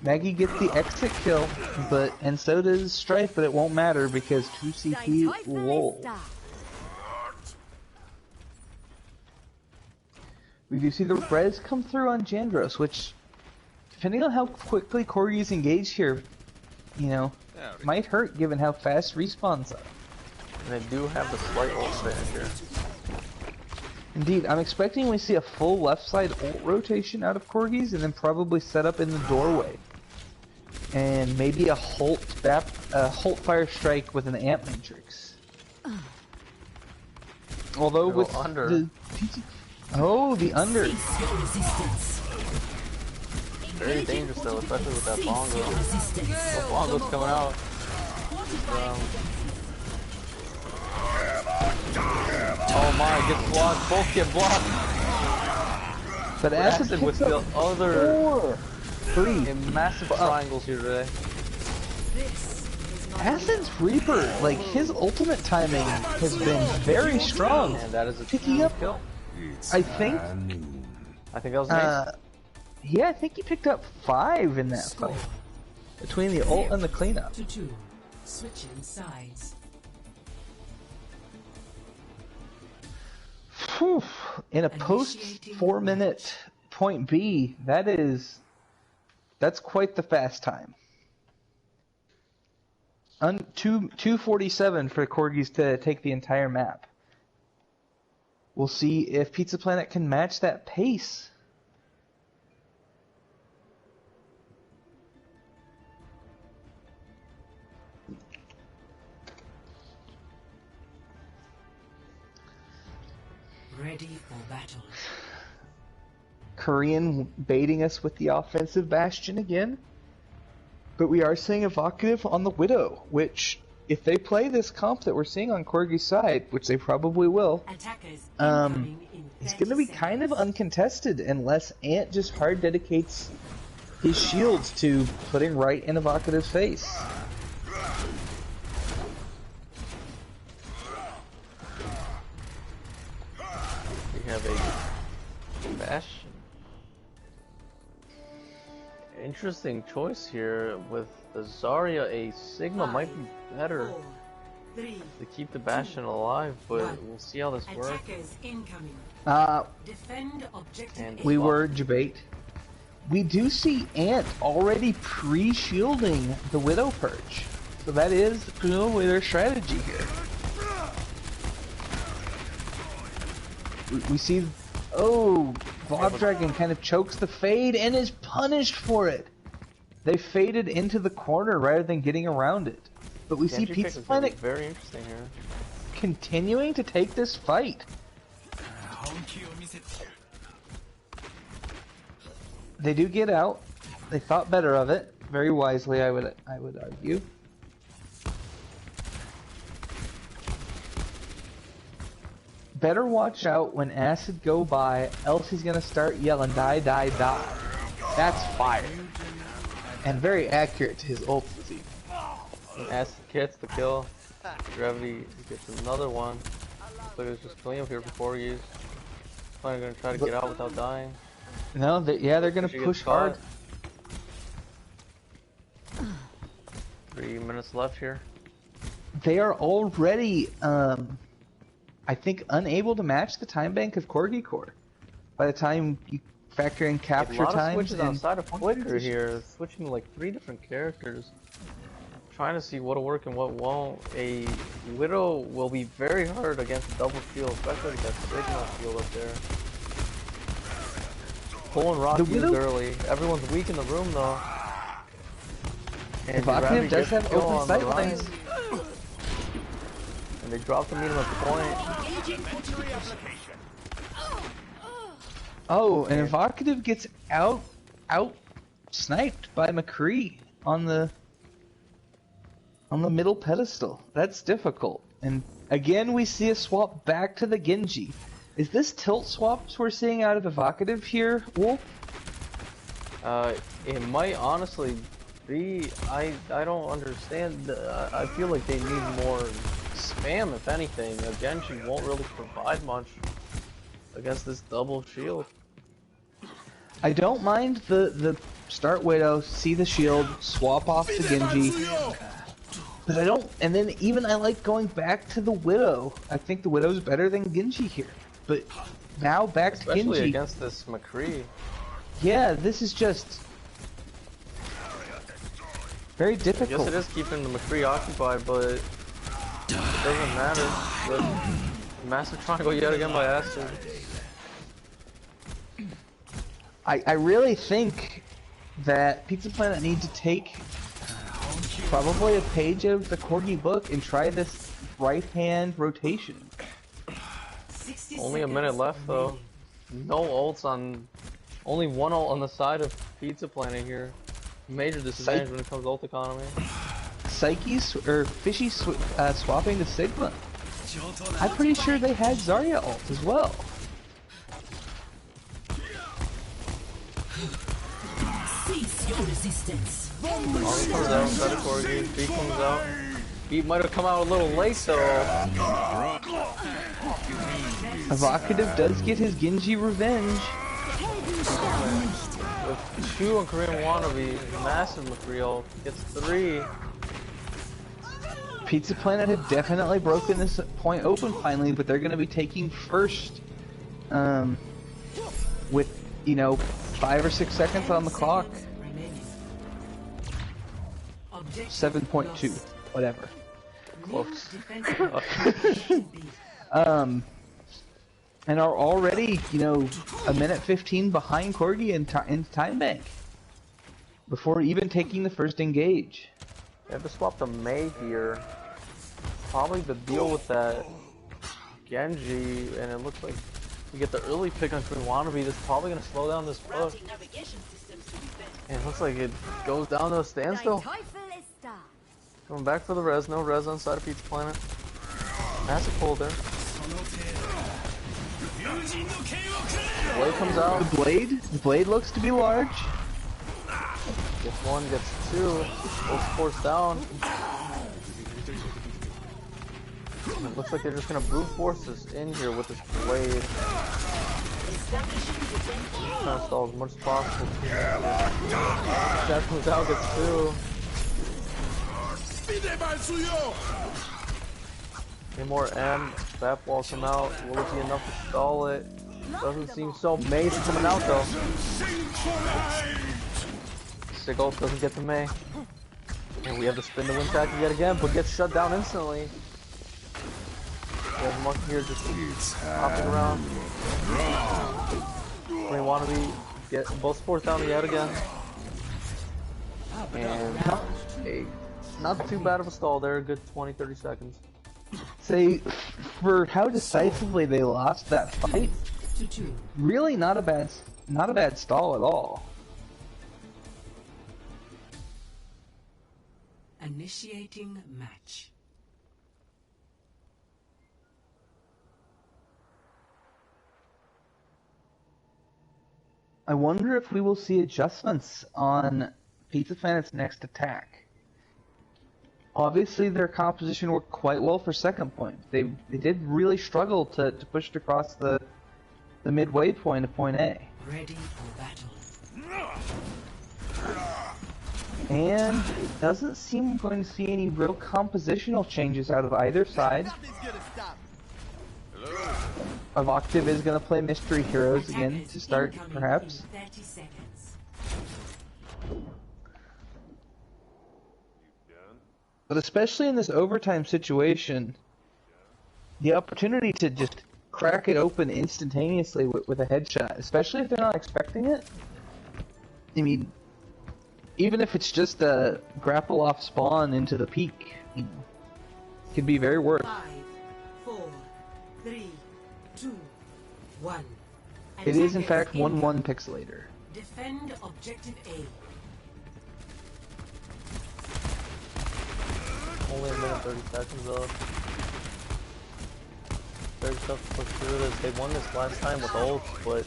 Maggie gets the exit kill, and so does Strife, but it won't matter because 2 CP roll. We do see the res come through on Jandros, which, depending on how quickly Corgi's engaged here, you know, might hurt given how fast respawns are. And they do have the slight ult advantage here. Indeed, I'm expecting we see a full left side ult rotation out of Corgi's and then probably set up in the doorway. And maybe a Holt Fire Strike with an Amp Matrix. Although with under. the the under. Very dangerous though, especially with that bongo. The bongo's coming out. Oh my, get blocked, both get blocked! But Acid with the other 3 in massive triangles here today. Acid's Reaper, like his ultimate timing has been very strong. And that is a picking up kill. I think that was nice. Yeah, I think he picked up 5 in that fight. Between the ult and the cleanup. To 2. Switching sides. Whew. In a post 4-minute point B, that's quite the fast time. 2:47 for Corgis to take the entire map. We'll see if Pizza Planet can match that pace. Ready for battle. Korean baiting us with the offensive bastion again. But we are seeing Evocative on the Widow, which, if they play this comp that we're seeing on Corgi's side, which they probably will, it's going to be kind of uncontested unless Ant just hard dedicates his shields to putting right in Evocative's face. We have a Bastion. Interesting choice here with the Zarya. A Sigma might be better to keep the Bastion alive, but we'll see how this works. We were debate. We do see Ant already pre-shielding the Widow Purge, so that is presumably their strategy here. We see, Bob Dragon kind of chokes the fade and is punished for it. They faded into the corner rather than getting around it. But we see Pizza Planet very interesting here, continuing to take this fight. They do get out. They thought better of it, very wisely, I would argue. Better watch out when Acid go by, else he's gonna start yelling, die, die, die. That's fire. And very accurate to his ult physique. Acid gets the kill. Gravity gets another one. Looks like it's just clean up here before he is. Probably gonna try to get out without dying. No, they're gonna push hard. 3 minutes left here. They are already, I think, unable to match the time bank of Corgi Core. By the time you factor in capture times. A lot of switches outside of Flicker here, switching to like 3 different characters. Trying to see what'll work and what won't. A Widow will be very hard against a double shield, especially with that Sigma shield up there. Pulling rock used early. Everyone's weak in the room though. And Evocative does have open sight lines. And they dropped the medium at the point. Oh, and Evocative gets out sniped by McCree on the middle pedestal. That's difficult. And again, we see a swap back to the Genji. Is this tilt swaps we're seeing out of Evocative here, Wolf? It might honestly I don't understand. I feel like they need more spam, if anything. Genji won't really provide much against this double shield. I don't mind the start Widow, see the shield, swap off to Genji. But I don't, and then even I like going back to the Widow. I think the Widow's better than Genji here. But now back to Genji. Especially against this McCree. Yeah, this is just very difficult. I guess it is keeping the McCree occupied, but it doesn't matter. But massive triangle yet again by Aster. I really think that Pizza Planet need to take probably a page out of the Corgi book and try this right-hand rotation. Only a minute left though. No ults on... Only one ult on the side of Pizza Planet here. Major disadvantage when it comes to ult economy. Psyche's, or Fishy swapping to Sigma. I'm pretty sure they had Zarya ult as well. Cease your resistance. Army comes out, side of Corgi, Beat comes out. Beat might have come out a little late though. Evocative does get his Genji revenge. With 2 on Korean Wannabe, massive McCree ult, gets 3. Pizza Planet had definitely broken this point open finally, but they're going to be taking first with, you know, 5 or 6 seconds on the clock. 7.2, whatever. Close. And are already, you know, a minute 15 behind Corgi in time bank before even taking the first engage. They have to swap to Mei here. Probably to deal with that Genji, and it looks like we get the early pick on Korean Wannabe. That's probably going to slow down this push. And it looks like it goes down to a standstill. Going back for the res, no res on side of Pizza Planet. Massive pull there. Blade comes out. The blade looks to be large. Gets 1, gets 2. Both force down. It looks like they're just gonna brute force this in here with this blade. Trying to stall as much as possible. Jack comes out, gets 2. Any more M, Bat Ball come out. Will it be enough to stall it? Doesn't seem so. May's coming out though. Sig ult doesn't get to Mei. And we have the spin to win tactic yet again, but gets shut down instantly. We have Monkey here just hopping around. We want to be get both sports down yet again. And not too bad of a stall there, a good 20-30 seconds. Say, for how decisively they lost that fight, really not a bad stall at all. Initiating match. I wonder if we will see adjustments on Pizza Planet's next attack. Obviously, their composition worked quite well for second point. They did really struggle to push it across the midway point of point A. Ready for battle. And it doesn't seem we're going to see any real compositional changes out of either side. Evocative is going to play Mystery Heroes again to start, perhaps. 30 seconds. But especially in this overtime situation, the opportunity to just crack it open instantaneously with a headshot, especially if they're not expecting it. I mean, even if it's just a grapple off spawn into the peak, it could be very worth. 5, 4, 3, 2, 1. It is in fact 1-1 pixelator. Defend objective A. Only a minute 30 seconds though. Very tough to push through this. They won this last time with ults, but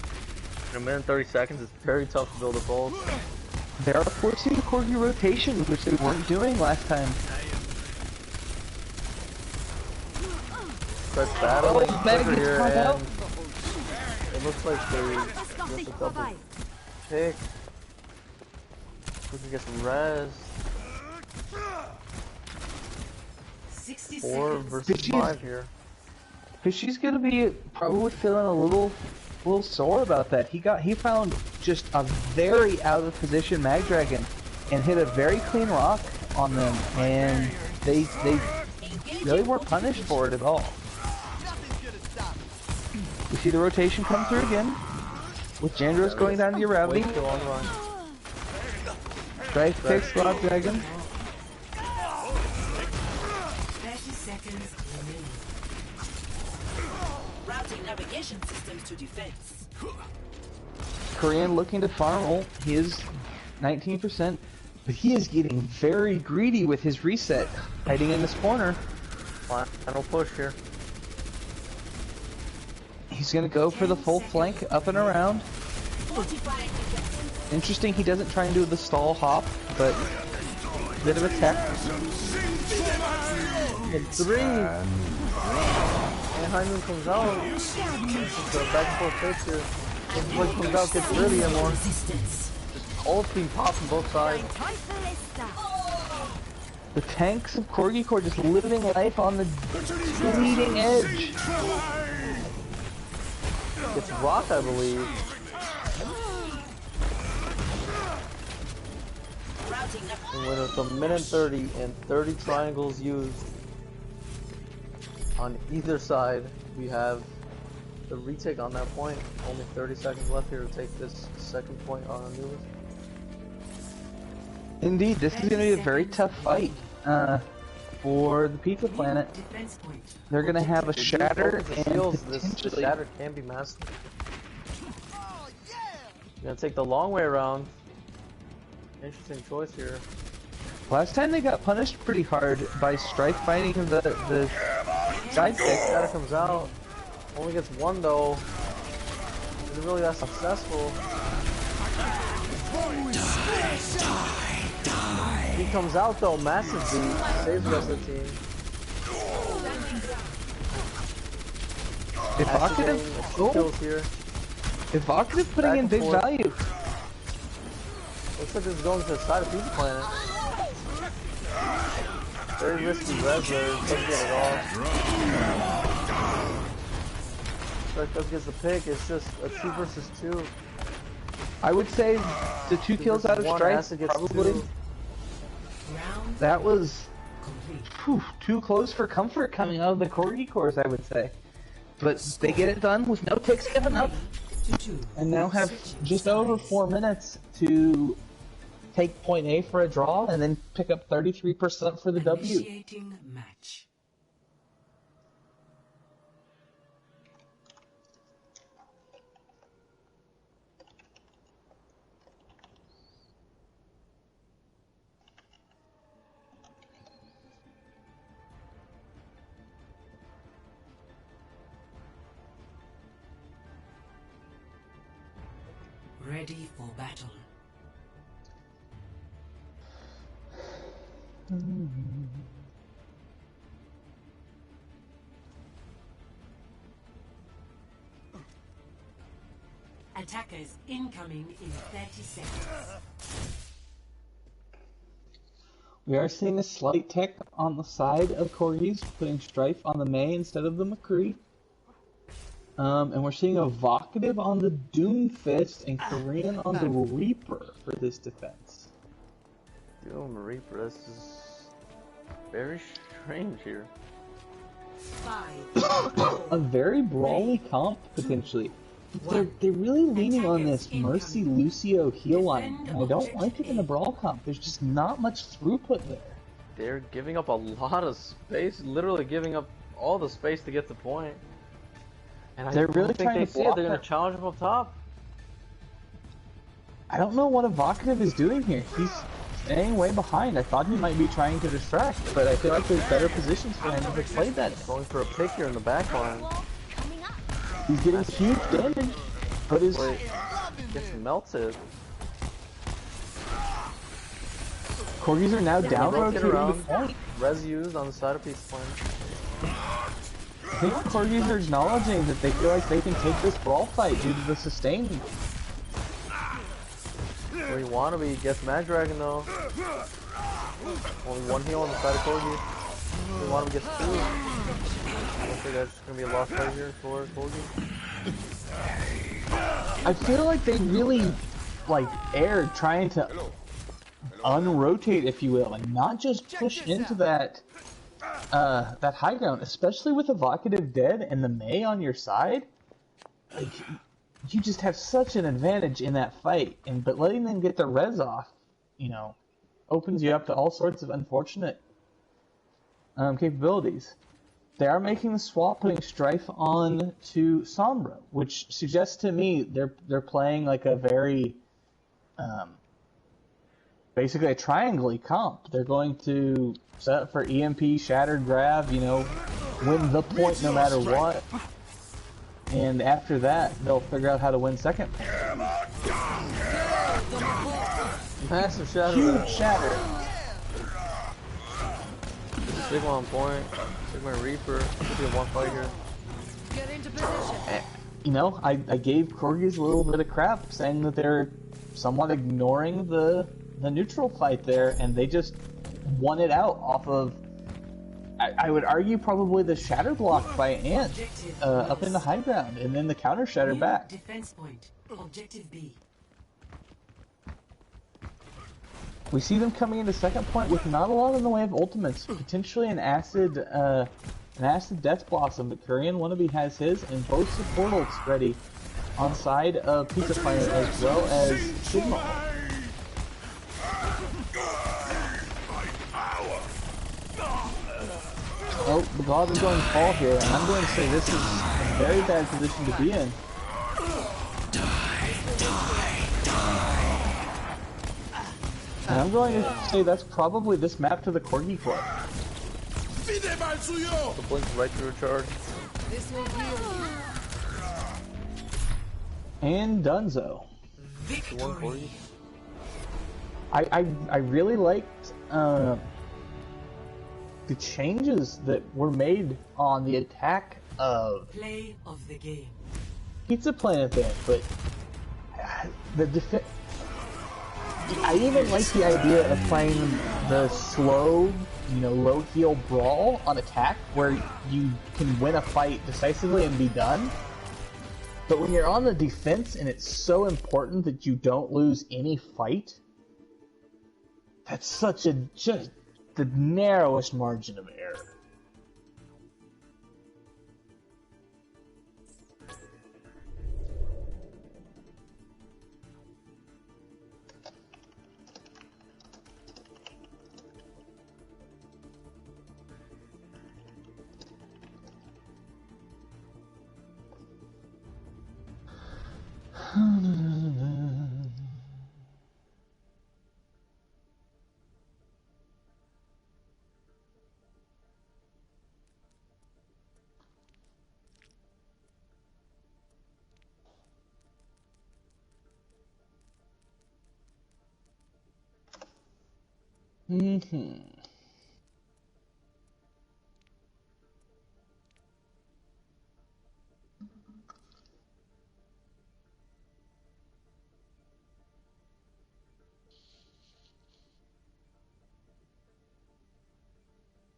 in a minute 30 seconds it's very tough to build up ults. They're forcing the Corgi rotation, which they weren't doing last time. Start battling Oh, Meg quicker gets here, caught out. and it looks like they just a double pick. We can get some res. 60 4 seconds. versus 5 here. Fishy's gonna be probably feeling a little sore about that. He found just a very out of position Mag Dragon and hit a very clean rock on them, and they really weren't punished for it at all. We see the rotation come through again, with Jandros going down to your Ravity. Wait till on run. Strike picks Rock Dragon. 30 seconds remaining. Routing navigation systems to defense. Korean looking to farm ult. He is 19%, but he is getting very greedy with his reset, hiding in this corner. Final push here. He's gonna go for the full flank up and around. Interesting, he doesn't try and do the stall hop, but bit of a tech. And 3! And Hyman comes out. It's a back and forth pitch here. If the boy comes out, gets really more. All team pops on both sides. The tanks of Corgi Core just living life on the leading edge. Gets rocked, I believe. And when it's a minute 30 and 30 triangles used on either side, we have the retake on that point. Only 30 seconds left here to take this second point on Anubis. Indeed, this is going to be a very tough fight for the Pizza Planet. Defense point. They're going to have a shatter The and skills, this potentially... shatter can be mastered. Gonna take the long way around. Interesting choice here. Last time they got punished pretty hard by Strife finding the side pick. Shatter comes out. Only gets one though. Is it really that successful? He comes out though, massive beat. Saves the rest of the team. Evocative, Kills here. Evocative putting Back in and big forth. value. Looks like this is going to the side of Pizza Planet. Very risky res there, doesn't get it all. Strike does gets the pick, it's just a 2 versus 2. I would say the 2 kills out of Strife, probably. That was too close for comfort coming out of the Corgi cores, I would say. But they get it done with no ticks given up. And now have just over 4 minutes to take point A for a draw and then pick up 33% for the W. Initiating match. Ready for battle. Attackers incoming in 30 seconds. We are seeing a slight tick on the side of Corgis, putting Strife on the May instead of the McCree. And we're seeing Evocative on the Doomfist and Korean on the Reaper for this defense. Doom Reaper, this is very strange here. 5. A very brawly comp, potentially. They're really leaning on this Mercy Lucio heal line, and I don't like it in the brawl comp. There's just not much throughput there. They're giving up a lot of space, literally giving up all the space to get the point. And I They're don't really think trying they to see it. block They're going that. to challenge him up top. I don't know what Evocative is doing here. He's staying way behind. I thought he might be trying to distract, but I feel like there's better positions for him to play that. Going for a pick here in the back line. He's getting huge damage, but his... Wait, gets melted. Corgis are now down Rotate rotating to around. point. Res used on the side of Pizza Planet. I think Corgis are acknowledging that they feel like they can take this brawl fight due to the sustain. Where you wanna be gets Mad Dragon though. Only one heal on the side of Corgi. Where you wanna be gets two. Looks like that's just gonna be a lost fight here for Corgi. I feel like they really like erred trying to unrotate, if you will, and not just push into that that high ground, especially with Evocative dead and the Mei on your side. Like, you just have such an advantage in that fight, but letting them get the res off, opens you up to all sorts of unfortunate capabilities. They are making the swap, putting Strife on to Sombra, which suggests to me they're playing like a very basically a triangle comp. They're going to set up for EMP, Shattered Grab, win the point no matter what. And after that, they'll figure out how to win second point. Massive shatter. Huge shatter. Sigma on point. Sigma Reaper. Should be a one fight here. Get into position. I gave Corgis a little bit of crap, saying that they're somewhat ignoring the neutral fight there, and they just won it out off of, I would argue, probably the shatter block by Ant up in the high ground, and then the counter shatter back. Defense point. Objective B. We see them coming into second point with not a lot in the way of ultimates, potentially an acid Death Blossom, but Korean Wannabe has his, and both supportals ready on side of Pizza Planet as well as Sigma. Oh, the God is going to fall here, and I'm going to say this is a very bad position to be in. And I'm going to say that's probably this map to the Corgi Club. The blink's right through a charge. This will heal. And Dunzo. One Corgi. I really liked the changes that were made on the attack of Play of the game. Pizza Planet there, but I even like the idea of playing the slow, low heal brawl on attack, where you can win a fight decisively and be done. But when you're on the defense and it's so important that you don't lose any fight, that's such just the narrowest margin of error.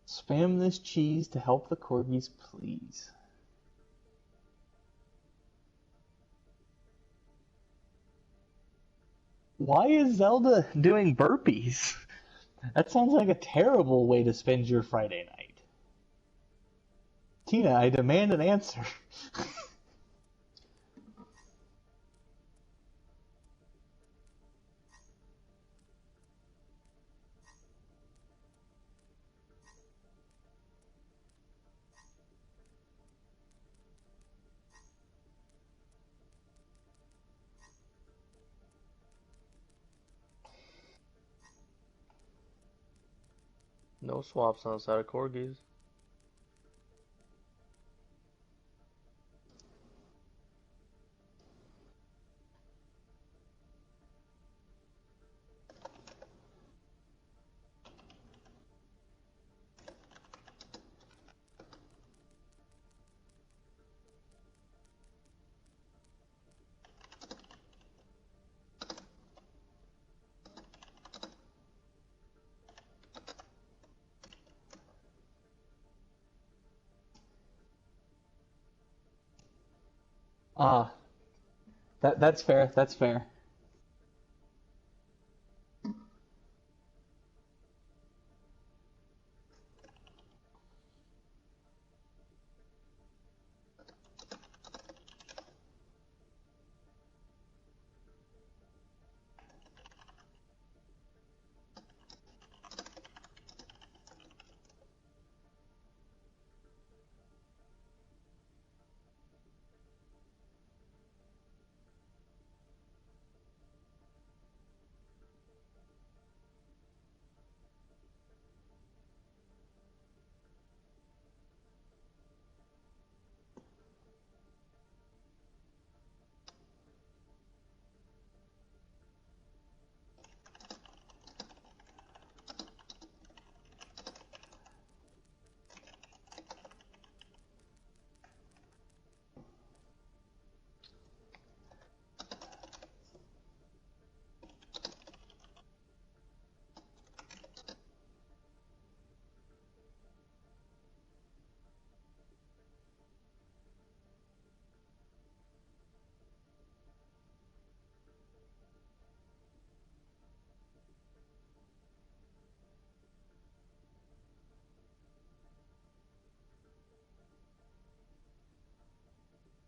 Spam this cheese to help the corgis, please. Why is Zelda doing burpees? That sounds like a terrible way to spend your Friday night. Tina, I demand an answer. No swaps on the side of Corgis. Ah, that's fair. That's fair.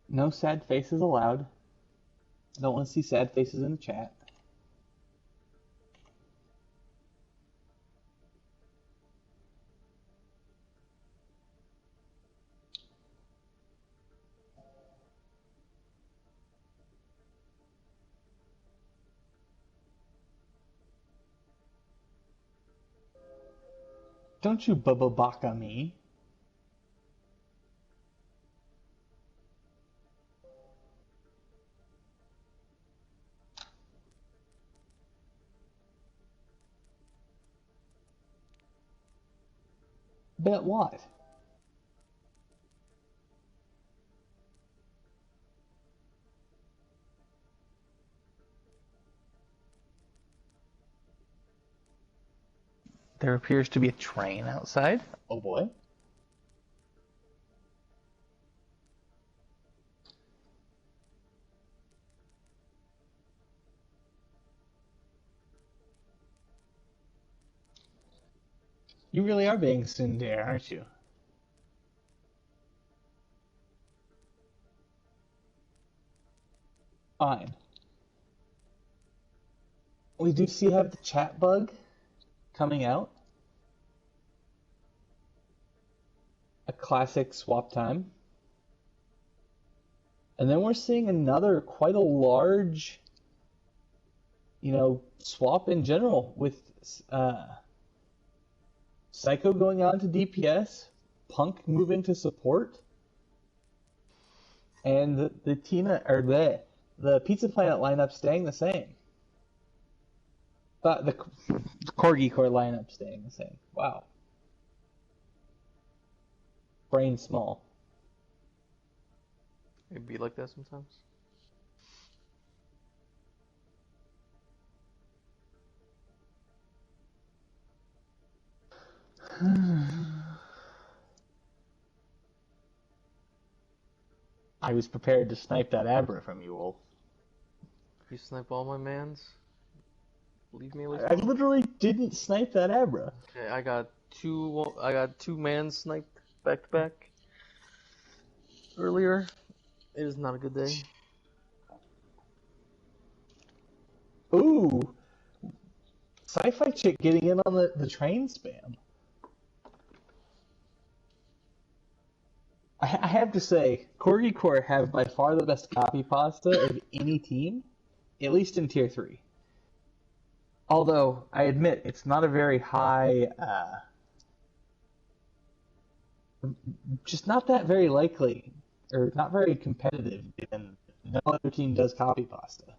No sad faces allowed. Don't want to see sad faces in the chat. Don't you bubba baka me. Bet what? There appears to be a train outside. Oh boy. You really are being tsundere, aren't you? Fine. We do see have the chat bug coming out. A classic swap time. And then we're seeing another quite a large, swap in general with Psycho going on to DPS, Punk moving to support, and the Tina or the Pizza Planet lineup staying the same. But the Corgi core lineup staying the same. Wow. Brain small. It'd be like that sometimes. I was prepared to snipe that Abra from you, Wolf. You snipe all my mans? Leave me I literally didn't snipe that Abra. Okay, I got two mans sniped back to back earlier. It is not a good day. Ooh. Sci-fi chick getting in on the train spam. I have to say, Corgi Core have by far the best copy pasta of any team, at least in Tier 3. Although, I admit, it's not a very high, just not that very likely, or not very competitive, given no other team does copy pasta.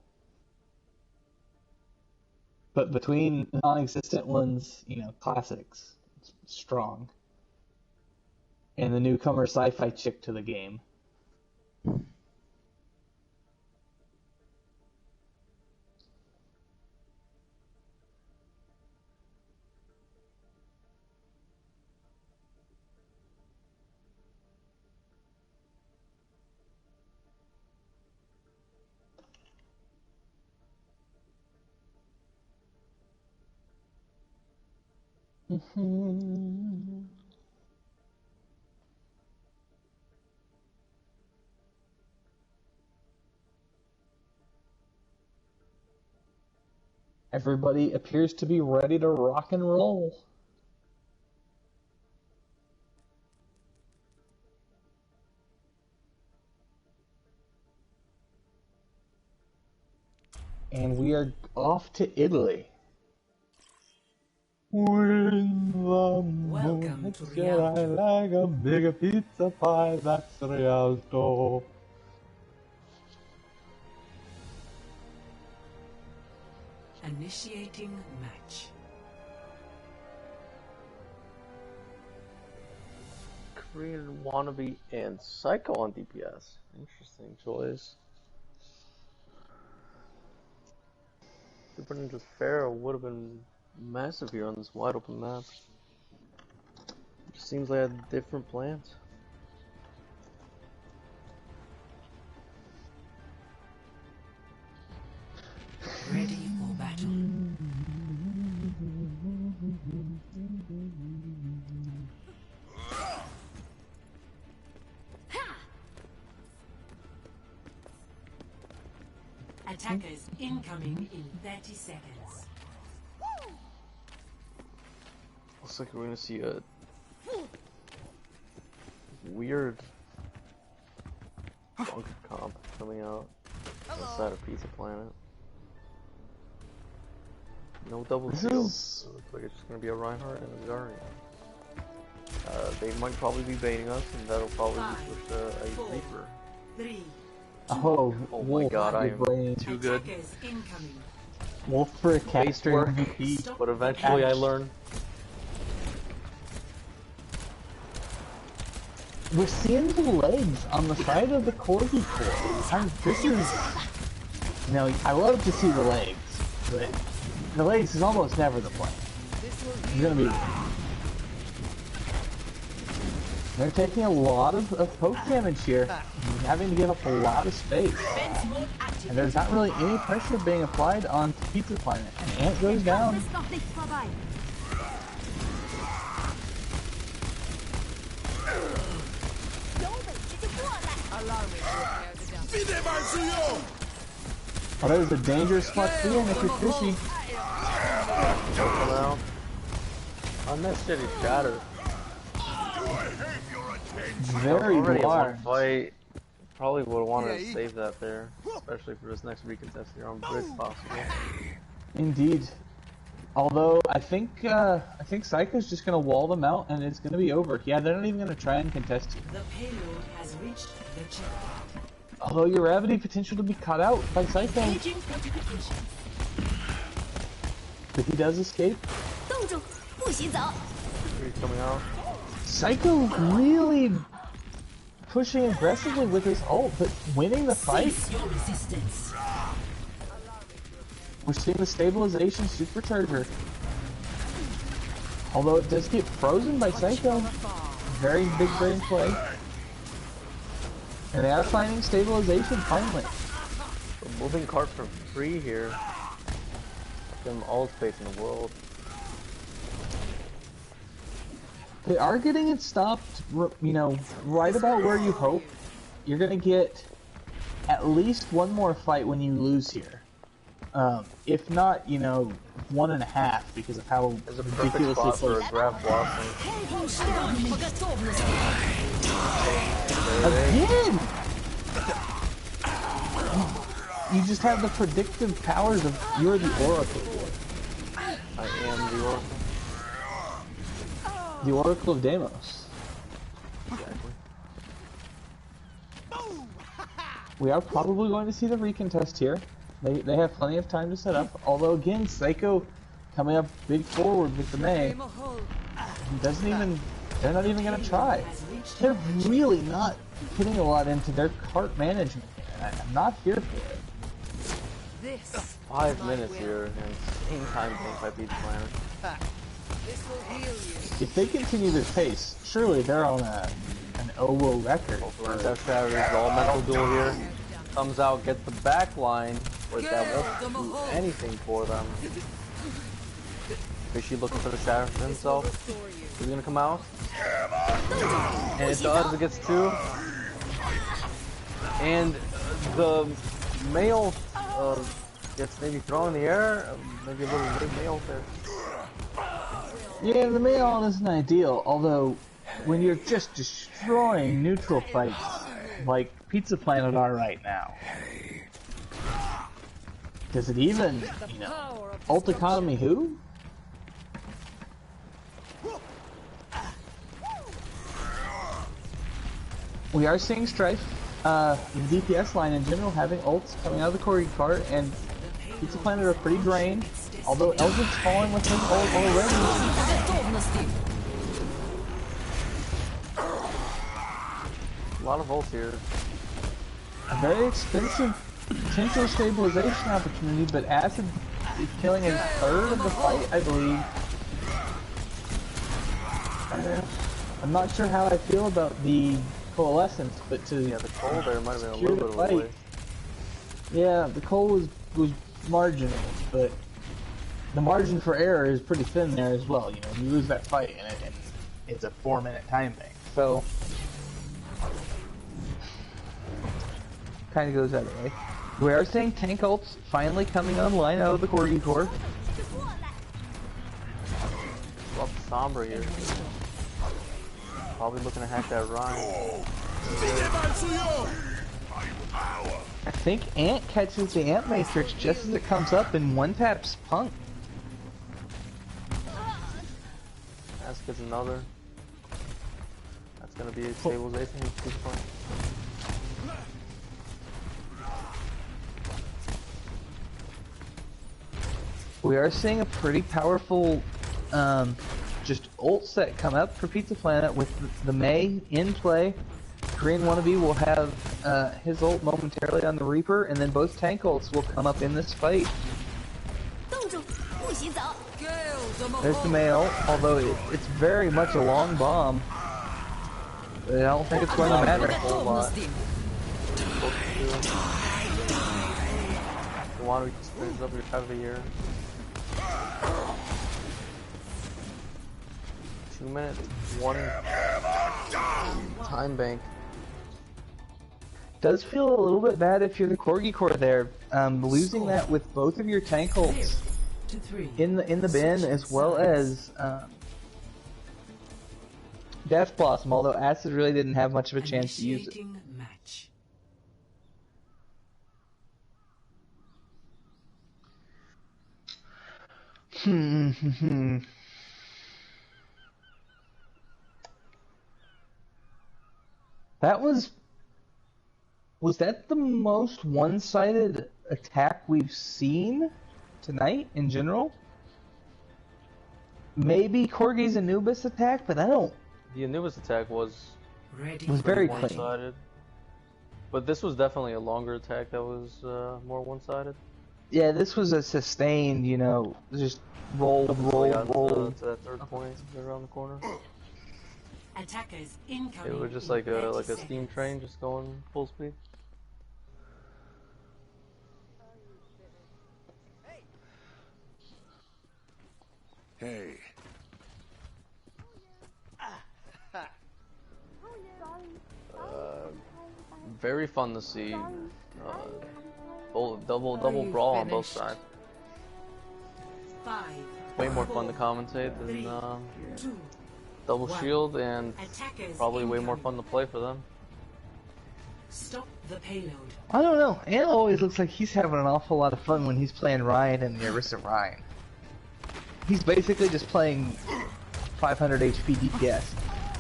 But between non-existent ones, classics, it's strong. And the newcomer sci-fi chick to the game. Everybody appears to be ready to rock and roll. And we are off to Italy. When the Welcome moon to hits your eye Rialto. like a big pizza pie, that's Rialto. Initiating match. Korean wannabe and Psycho on DPS. Interesting choice. Super Ninja Pharaoh would have been massive here on this wide open map. It seems like I had different plans. Ready for battle. Attackers incoming in 30 seconds. Looks like we're gonna see a weird bunker comp coming out inside of Pizza Planet. No double This shield. is- It looks like it's just gonna be a Reinhardt and a Guardian. They might probably be baiting us, and that'll probably be pushed a Reaper. 3. Oh, Oh my Wolf, god, I your am brain. too good. Attackers incoming. Wolf for a Base caster work, MVP. but eventually I learn. We're seeing the legs on the side of the Corgi core. This is... You know, I love to see the legs, but the legs is almost never the play. It's gonna be... They're taking a lot of poke damage here, having to give up a lot of space. And there's not really any pressure being applied on Pizza Planet. And Ant goes down. Oh, that is a dangerous spot to be in if you're fishy. Come out. Unnecessary shatter. Very Already a large. one fight. Probably would have wanted to save that there, especially for this next recontest here on Bridge, possibly. Indeed. Although I think Psycho's just gonna wall them out and it's gonna be over. Yeah, they're not even gonna try and contest you. The payload has reached the checkpoint. Although your gravity potential to be cut out by Psycho, Agent fortifications. but he does escape. 冻住，不许走。 He's coming out. Psycho really pushing aggressively with his ult, but winning the fight. Cease your resistance. We're seeing the stabilization supercharger. Although it does get frozen by Psycho. Very big brain play. And they are finding stabilization finally. So moving cart for free here. Give them all space in the world. They are getting it stopped, you know, right about where you hope. You're gonna get at least one more fight when you lose here. If not, you know, 1.5 because of how There's a perfect ridiculously spot for a close. grab blossom. Again! You just have the predictive powers of you're the Oracle. I am the Oracle. The Oracle of Deimos. Exactly. We are probably going to see the recontest here. They have plenty of time to set up. Although again, Psycho coming up big forward with the May. He doesn't even. They're not even gonna try. They're really not putting a lot into their cart management. I'm not here for it. This 5 minutes here, and same time tank by Beach Planet. will heal you. If they continue this pace, surely they're on an OwO record. Hopefully Death Shatters, all mental duel here. Comes out, gets the back line, but that won't do anything for them. Fishy looking for the shadow for himself. He's gonna come out. And it does, it gets two. And the male gets maybe thrown in the air. Maybe a little big male there. Yeah, the Mayon isn't ideal, although when you're just destroying neutral fights like Pizza Planet are right now, does it even, you know, ult economy who? We are seeing Strife, the DPS line in general, having ults coming out of the Corgi cart, and Pizza Planet are pretty drained, although Eldrit's falling with his ult already. A lot of ults here. A very expensive potential stabilization opportunity, but Acid is killing a third of the fight, I believe. I'm not sure how I feel about the Coalescence, but to the coal there might have been a secure little the bit of a fight, way. yeah, the coal was marginal, but the margin for error is pretty thin there as well. You know, you lose that fight and it's a 4-minute time bank. So kind of goes that way. We are seeing tank ults finally coming online out of the Corgi core. Well, Sombra here. Probably looking to hack that Rhine. I think Ant catches the Ant Matrix just as it comes up and one-taps Punk. Ask gets another. That's gonna be a stabilization. He's 2 points. We are seeing a pretty powerful just ult set come up for Pizza Planet with the Mei in play. Korean Wannabe will have his ult momentarily on the Reaper, and then both tank ults will come up in this fight. There's the Mei ult, although it's very much a long bomb. But I don't think it's going to matter. A whole lot. The Wannabe just finishes up your heavy here. 2 minutes, 1 time bank. Does feel a little bit bad if you're the Corgi core there, losing that with both of your tank ults in the bin, as well as Death Blossom, although Acid really didn't have much of a chance to use it. Match. That was that the most one-sided attack we've seen tonight in general? Maybe Corgi's Anubis attack, but I don't. The Anubis attack was very clean. one-sided, but this was definitely a longer attack that was more one-sided. Yeah, this was a sustained, you know, just roll. To that third point around the corner. Attackers incoming. It was just like a steam train just going full speed. Hey. Very fun to see. Double brawl on both sides. 5, Way more fun to commentate than double shield, and probably way more fun to play for them. Stop the payload. I don't know. Ant always looks like he's having an awful lot of fun when he's playing Ryan and the Orisa Ryan. He's basically just playing 500 HP DPS.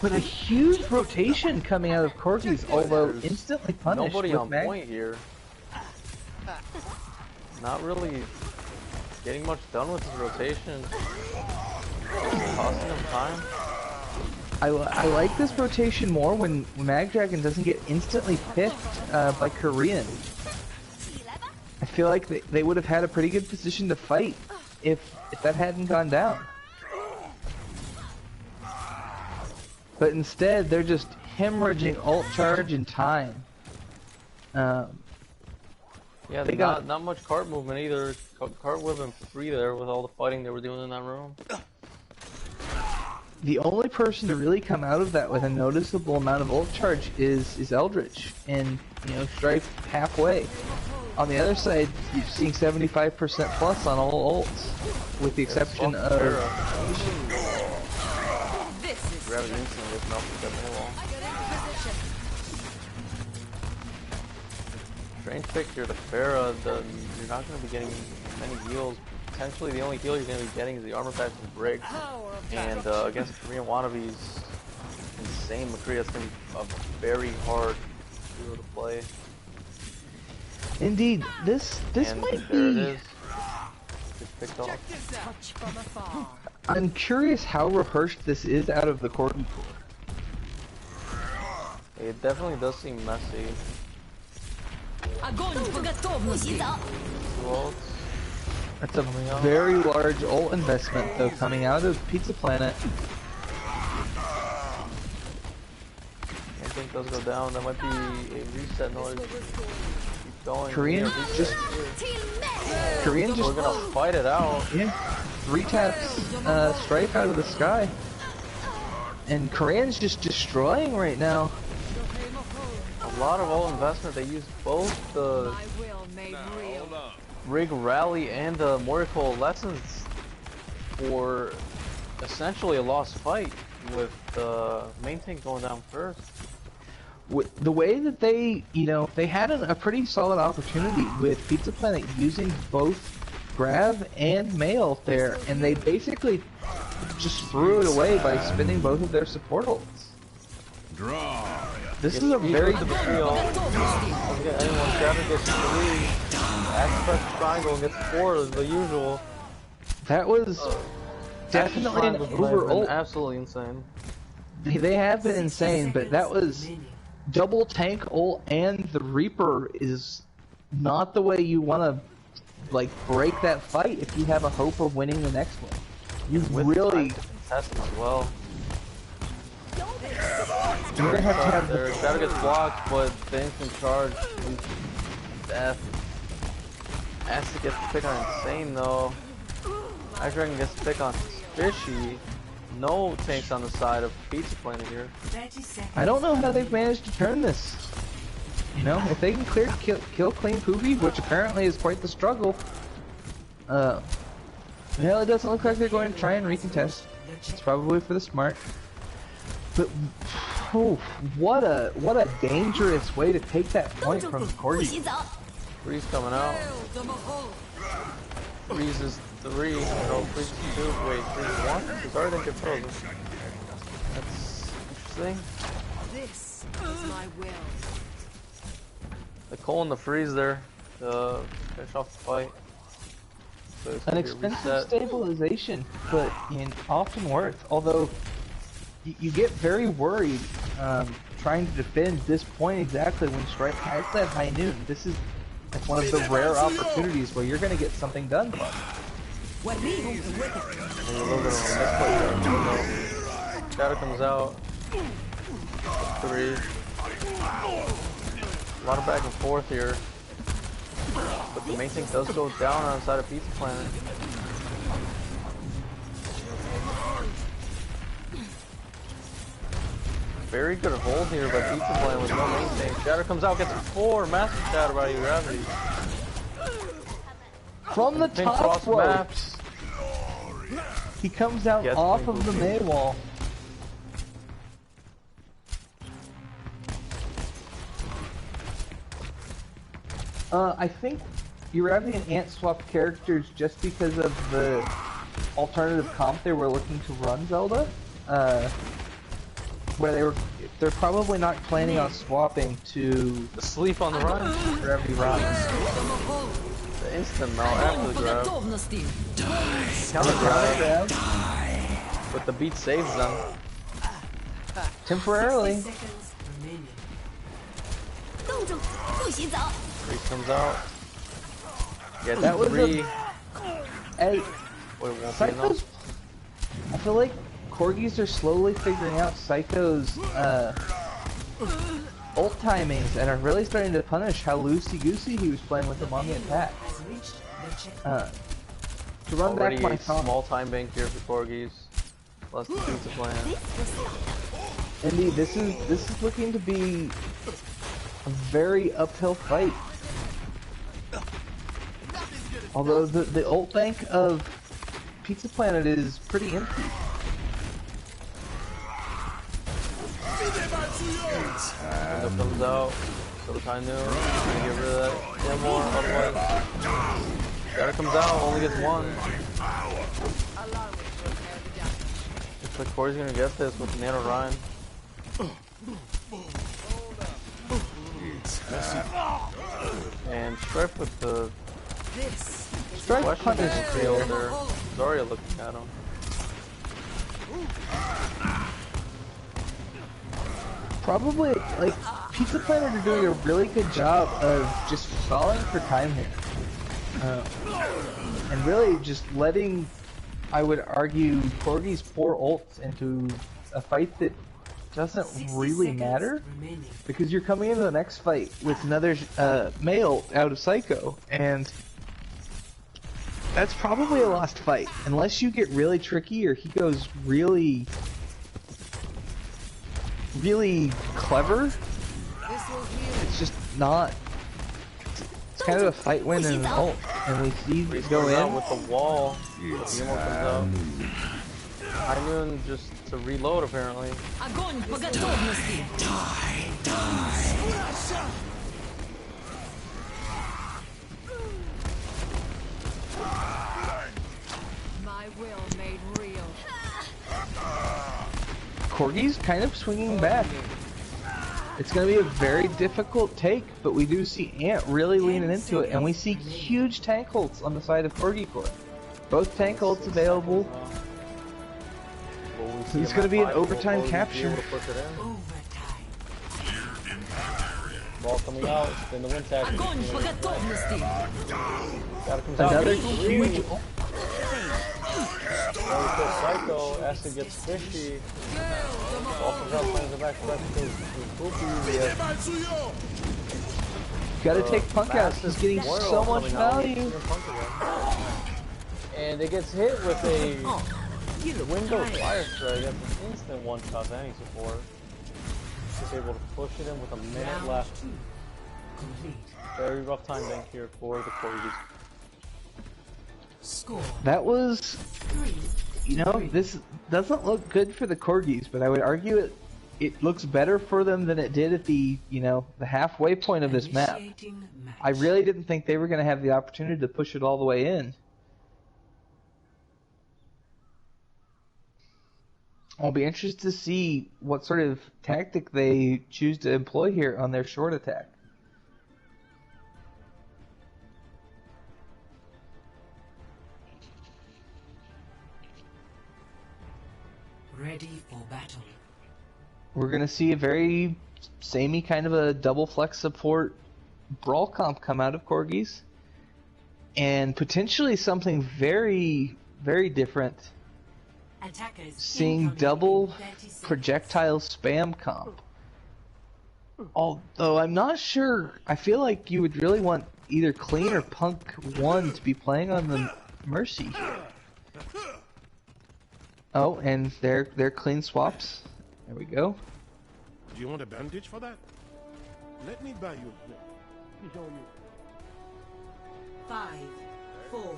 But a huge rotation coming out of Corgi's, although instantly punished. Nobody with on Mag. point here. Not really getting much done with his rotation. Costing him time. I like this rotation more when Magdragon doesn't get instantly picked by Korean. I feel like they would have had a pretty good position to fight if that hadn't gone down. But instead, they're just hemorrhaging ult charge and time. Yeah, They not much cart movement either. Cart would have been free there with all the fighting they were doing in that room. the only person to really come out of that with a noticeable amount of ult charge is Eldritch, and Strife halfway. On the other side, you're seeing 75% plus on all ults, with the exception of. Grab it instantly with enough to get the wall. Strange pick here, the Pharah. You're not going to be getting many heals. Potentially, the only heal you're going to be getting is the armor patch from Brig. And against Korean wannabes, insane McCree, that's going to be a very hard hero to play. Indeed, this And might there it be. is. Just picked off. I'm curious how rehearsed this is out of the Corgi core. It definitely does seem messy. Well, That's a very large ult investment, though, coming out of Pizza Planet. I think those go down. That might be a reset noise. Keep going. Korean Yeah, just. Korean just. We're gonna fight it out. Yeah. 3 taps Strife out of the sky. And Korean's just destroying right now. A lot of all investment. They use both the Rig Rally and the Morico Lessons for essentially a lost fight, with the main tank going down first. With the way that they had a pretty solid opportunity with Pizza Planet using both Grav and Mail there, and they basically just threw it away by spinning both of their support ults. This is a very Anyone Shadow gets 3, Axe triangle and gets 4 is the usual. that was definitely an uber ult. Absolutely insane. They have been insane, but that was double tank ult, and the Reaper is not the way you want to break that fight if you have a hope of winning the next one. You really test them as well. you're gonna have to Their Shadow gets blocked, but the instant charge death. Acid gets to pick on Insane though. Ice Dragon gets to pick on Fishy. No tanks on the side of Pizza Planet here. I don't know how they've managed to turn this. If they can kill clean Poopy, which apparently is quite the struggle. Well, it doesn't look like they're going to try and recontest. It's probably for the smart. But what a dangerous way to take that point from Corgi. Freeze coming out. Freeze is 3. No, Freeze is 2. Wait, Freeze is 1? He's already didn't get frozen. That's interesting. This is my will. The Cole and the Freeze there to finish off the fight. So it's An gonna be a expensive reset. stabilization, but often worth. Although you get very worried trying to defend this point exactly when Stripe has that high noon. This is one of the rare opportunities where you're going to get something done. Maybe a little bit of a misplay there. Shadow comes out. 3. A lot of back and forth here. But the main thing does go down on the side of Pizza Planet. Very good hold here by Pizza Planet with no main thing. Shadow comes out, gets 4 Master Shadow by Gravity. From the Pink top Frost rope, maps. he comes out Yes, off Pink of the Frost. May wall. I think you're having an ant swap characters just because of the alternative comp they were looking to run Zelda. Where they're probably not planning on swapping to Sleep on the run. for every round. The instant melt after the grab. Counter grab But the beat saves them. temporarily. Freeze comes out. Gets That was 3. Hey, Wait, won't be Psycho's. enough. I feel like Corgis are slowly figuring out Psycho's ult timings and are really starting to punish how loosey-goosey he was playing with them on the attack. Has reached the checkpoint. To run Already back my a thought, small time bank here for Corgis. Plus the pizza plan. Indeed, this is looking to be a very uphill fight. Although the ult bank of Pizza Planet is pretty empty. Window comes out. So I knew. Trying to get rid of that. One more, otherwise. Shadow comes out, only gets one. Looks like Corey's gonna get this with Nano Ryan. And Strife with the Strike punish field there. Zarya looking at him. Probably, like, Pizza Planet are doing a really good job of just stalling for time here. And really just letting, I would argue, Corgi's poor ults into a fight that doesn't 60 really seconds matter. remaining. Because you're coming into the next fight with another Mei ult out of Psycho, and that's probably a lost fight. Unless you get really tricky or he goes really clever, it's just not. It's kind of a fight win and an ult, and we see it go Out in. with the wall. The comes out. High Noon just to reload apparently. Огонь по готовности. My will made real. Corgi's kind of swinging back. It's going to be a very difficult take, but we do see Ant really leaning into it, and we see huge tank ults on the side of Corgi Core. Both tank ults available. It's going to be an overtime capture. Overtime. Ball coming out, spin the wind tag. Огонь по готовности. Gotta comes out. Another Three. huge ult. Psycho, Acid gets fishy. Ball comes out, plans it back to back to Gotta take Punk out. He's getting so much value. And it gets hit with a window fire strike. That's an instant one shot to any support. Just able to push it in with a minute Round left. 2 complete. Very rough time bank here for the Corgis. Score That was, 3. you know, this doesn't look good for the Corgis, but I would argue it looks better for them than it did at the, you know, the halfway point of this map. Initiating match. I really didn't think they were going to have the opportunity to push it all the way in. I'll be interested to see what sort of tactic they choose to employ here on their short attack. Ready for battle. We're going to see a very samey kind of a double flex support brawl comp come out of Corgis. And potentially something very, very different. Attackers Seeing incoming double in 30 seconds. projectile spam comp. Although I'm not sure, I feel like you would really want either Clean or Punk 1 to be playing on the Mercy here. Oh, and they're clean swaps. There we go. Do you want a bandage for that? Let me buy you. No. 5, 4,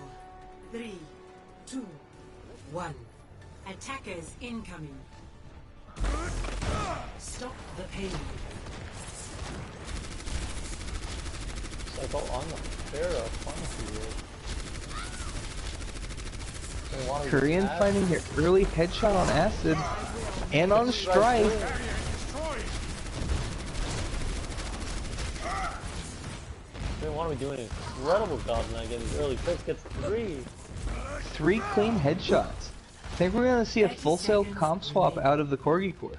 3, 2, 1. Attackers incoming. Stop the payload. Psycho on the fair pharmacy here. Korean finding their early headshot on Acid and on Strife. They want to be doing an incredible job now getting these early picks. Gets 3. 3 clean headshots. I think we're going to see a full sale comp swap out of the Corgi Core.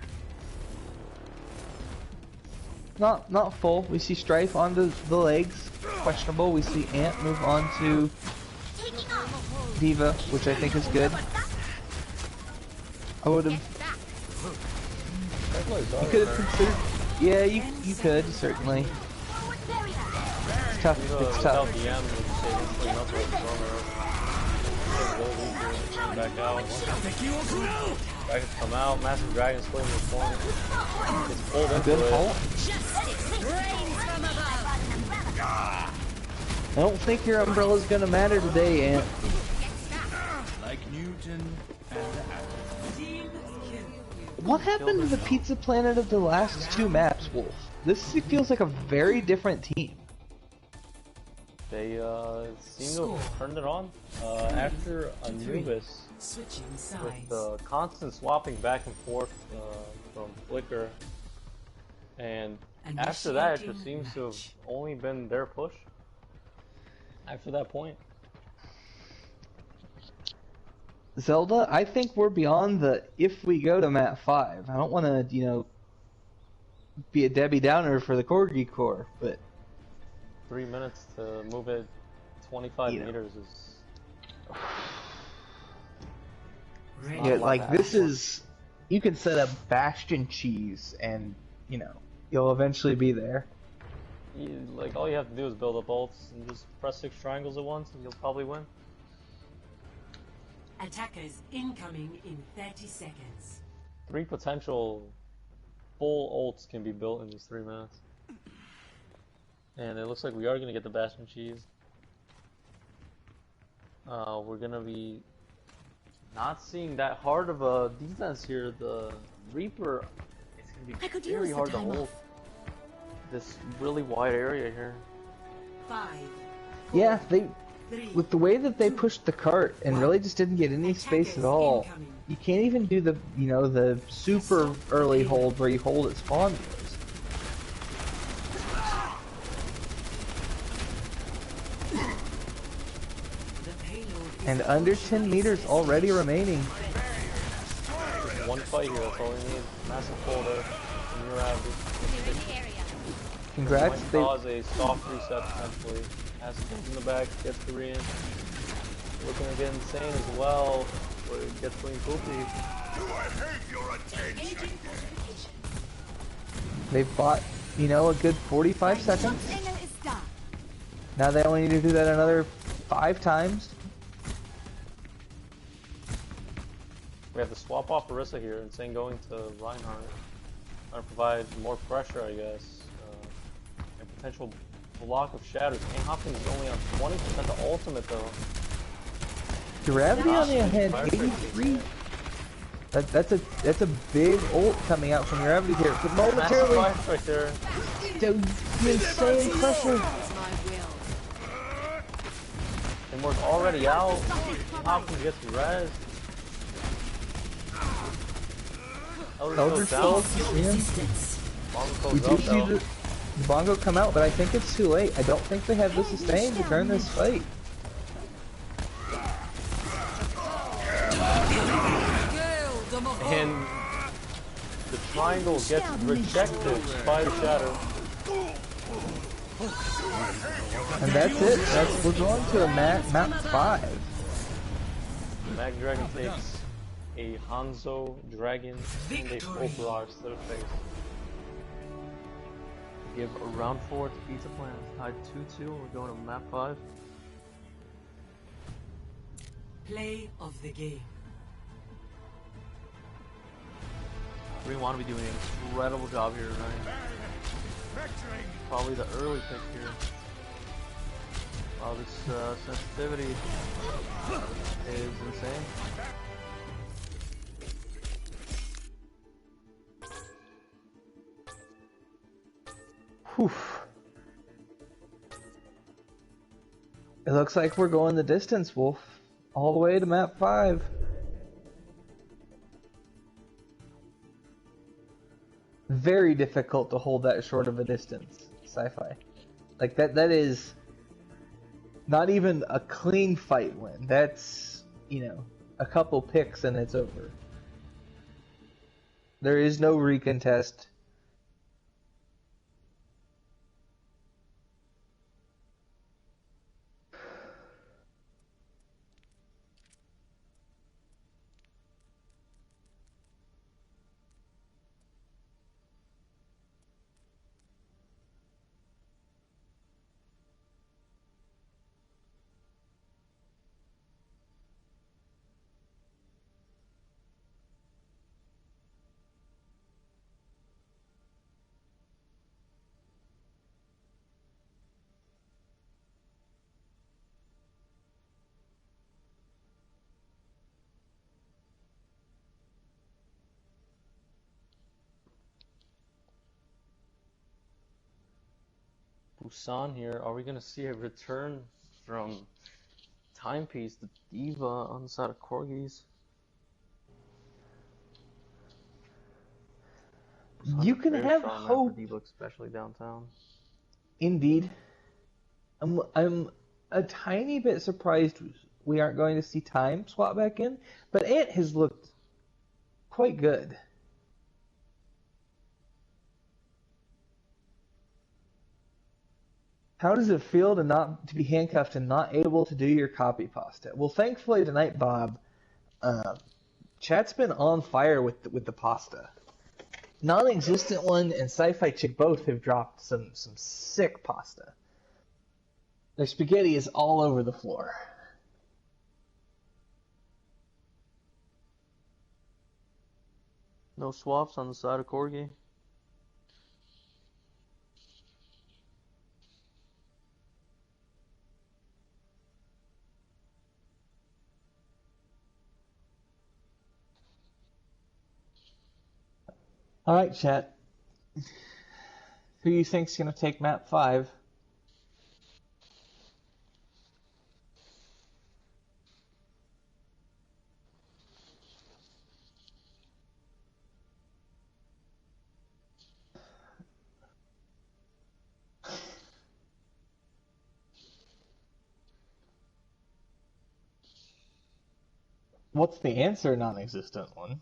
Not full. We see Strife onto the legs. Questionable. We see Ant move on to Diva, which I think is good. I would have. You could have considered. Yeah, you could certainly. It's tough. It's Without tough. DM, we just say instantly not to stronger. Really weak here. Turn back out. Dragons come out. Massive dragon splitting the point. It's pulled A into good it. ult. I don't think your umbrella's gonna matter today, Ant. Like Newton and the atom. Team kill. What happened to the Pizza Planet of the last two maps, Wolf? This feels like a very different team. They seem to have turned it on after Anubis Switching with sides. the constant swapping back and forth from Flicker, and after that it just seems to have only been their push. After that point, Zelda, I think we're beyond the if we go to map 5. I don't want to, be a Debbie Downer for the Corgi Core, but 3 minutes to move it 25 You know. meters is Ready. not yeah, a lot like to this ask for. is you can set up Bastion cheese and you'll eventually be there. Like all you have to do is build up ults and just press 6 triangles at once, and you'll probably win. Attackers incoming in 30 seconds. 3 potential full ults can be built in these 3 minutes. And it looks like we are going to get the Bastion Cheese. We're going to be not seeing that hard of a defense here. The Reaper, it's going to I could be very use the hard to time hold off. this really wide area here. 5, Yeah, they 3, with the way that they pushed the cart and really just didn't get any space at all. You can't even do the the super early hold where you hold at spawn wars. the payload is And under 10 meters already remaining. One fight here, that's all we need. Massive pull there. And you're out. Congrats, Might they cause a soft reset potentially. Has to in the back, gets the re-in. Looking to get insane as well, where it gets clean poopy. they've bought a good 45 seconds. Now they only need to do that another 5 times. We have to swap off Orisa here, Insane going to Reinhardt. Trying to provide more pressure, I guess. And potential block of shatters. Kane Hopkins is only on 20% the ultimate though. Gravity on the ahead, 83. That's a big ult coming out from Gravity here. But Massive momentarily, fight right there. the insane pressure. It's my will. And we're already out. Kane Hopkins gets res. Elder Scrolls, yeah. Bongo We goes do up see though. the Bongo come out, but I think it's too late. I don't think they have the sustain to turn this fight. And the triangle gets rejected by the shadow. And that's it. We're going to a map 5. Mag Dragon takes a Hanzo Dragon and a full barrage to the face. Give a round 4 to Pizza Planet. Tied 2-2. We're going to map 5. play of the game. We want to be doing an incredible job here tonight. Probably the early pick here. Wow, this sensitivity is insane. Whew. It looks like we're going the distance, Wolf. All the way to map 5. Very difficult to hold that short of a distance, sci-fi. Like that is not even a clean fight win. That's, a couple picks and it's over. There is no recontest. Busan here. Are we gonna see a return from Timepiece, the diva on the side of Corgis? Busan's You a can very have strong map for hope, diva, especially downtown. indeed. I'm a tiny bit surprised we aren't going to see time swap back in, but Ant has looked quite good. How does it feel to be handcuffed and not able to do your copy pasta? Well, thankfully tonight, Bob, chat's been on fire with the pasta. Non-existent one and Sci-Fi Chick both have dropped some sick pasta. Their spaghetti is all over the floor. No swaps on the side of Corgi. All right, chat. Who you think's gonna take map 5? What's the answer, non-existent one?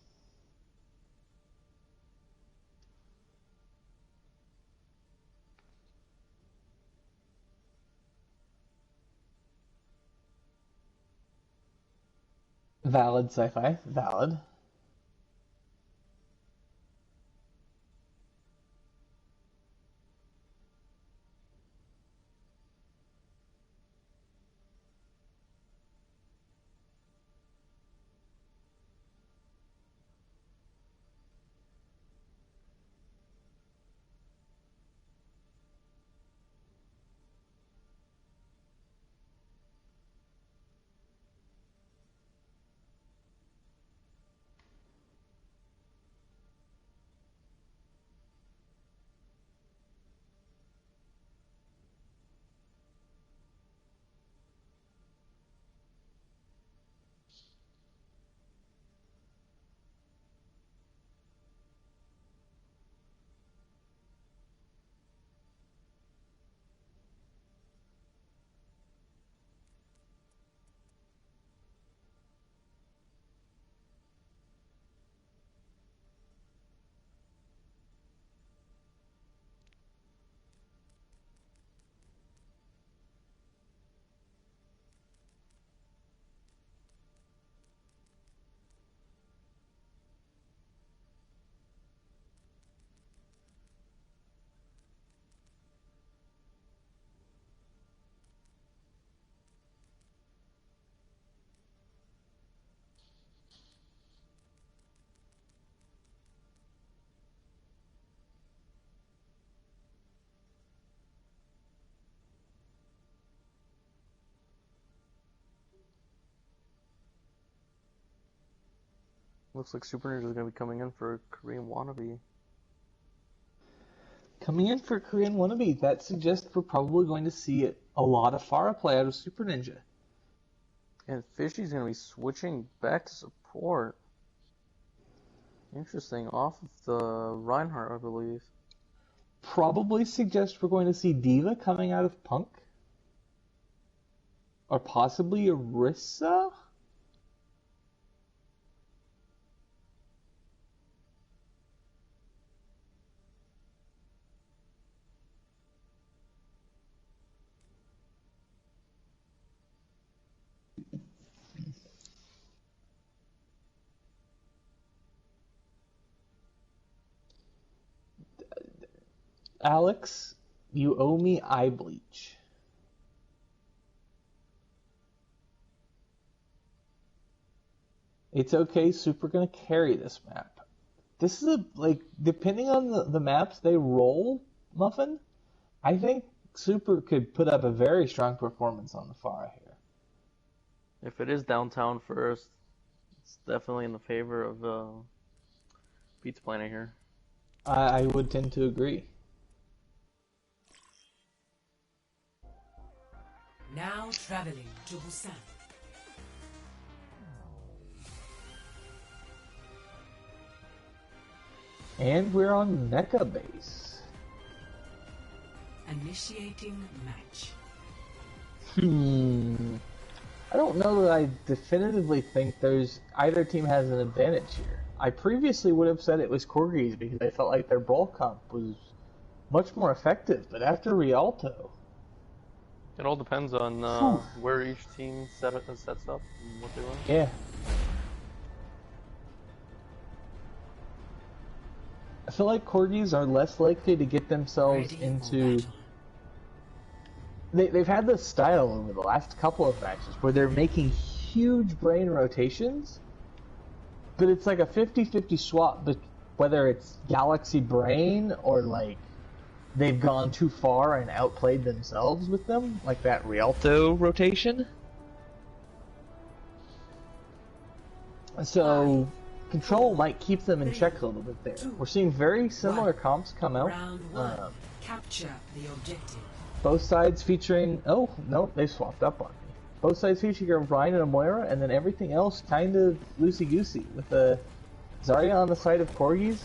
Valid, Sci-Fi. Valid. Looks like Super Ninja is gonna be coming in for Korean Wannabe. Coming in for Korean Wannabe, that suggests we're probably going to see a lot of Pharah play out of Super Ninja. And Fishy's gonna be switching back to support. Interesting, off of the Reinhardt, I believe. Probably suggests we're going to see Diva coming out of Punk. Or possibly Orisa? Alex, you owe me eye bleach. It's okay, Super gonna carry this map. This is depending on the maps they roll, Muffin, I think Super could put up a very strong performance on the Pharah here. If it is downtown first, it's definitely in the favor of Pizza Planet here. I would tend to agree. Now traveling to Busan. And we're on Mecha base. Initiating match. I don't know that I definitively think either team has an advantage here. I previously would have said it was Corgis because I felt like their brawl comp was much more effective, but after Rialto... It all depends on where each team sets up and what they run. Yeah. I feel like Corgis are less likely to get themselves into... They've had this style over the last couple of matches where they're making huge brain rotations, but it's like a 50-50 swap, but whether it's Galaxy Brain or like they've gone too far and outplayed themselves with them, like that Rialto rotation. So Control might keep them in check a little bit there. We're seeing very similar comps come out. Round one. Capture the objective. Both sides featuring... Oh, no, they swapped up on me. Both sides featuring a Ryan and a Moira, and then everything else kind of loosey-goosey, with a Zarya on the side of Corgis,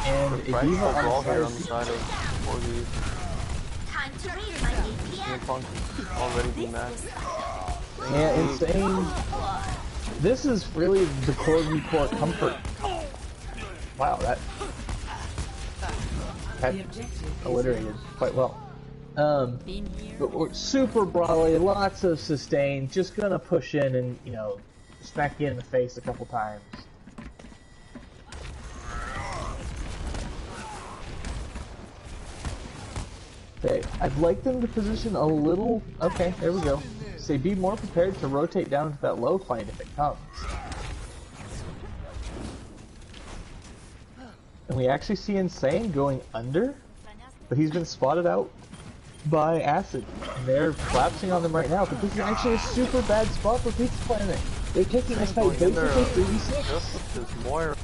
and a Diva on the side of Corgis. Time to raise my APM. Punk already dematched. Yeah, insane. This is really the Corgi core comfort. Wow, that alliterated quite well. But we're super brawly, lots of sustain, just gonna push in and, you know, smack you in the face a couple times. Okay, I'd like them to position a little... Okay, there we go. Say, be more prepared to rotate down to that low fight if it comes. And we actually see Insane going under, but he's been spotted out by Acid, and they're collapsing on them right now, but this is actually a super bad spot for Pizza Planet. They're taking this fight basically 3v6. Just as Moira.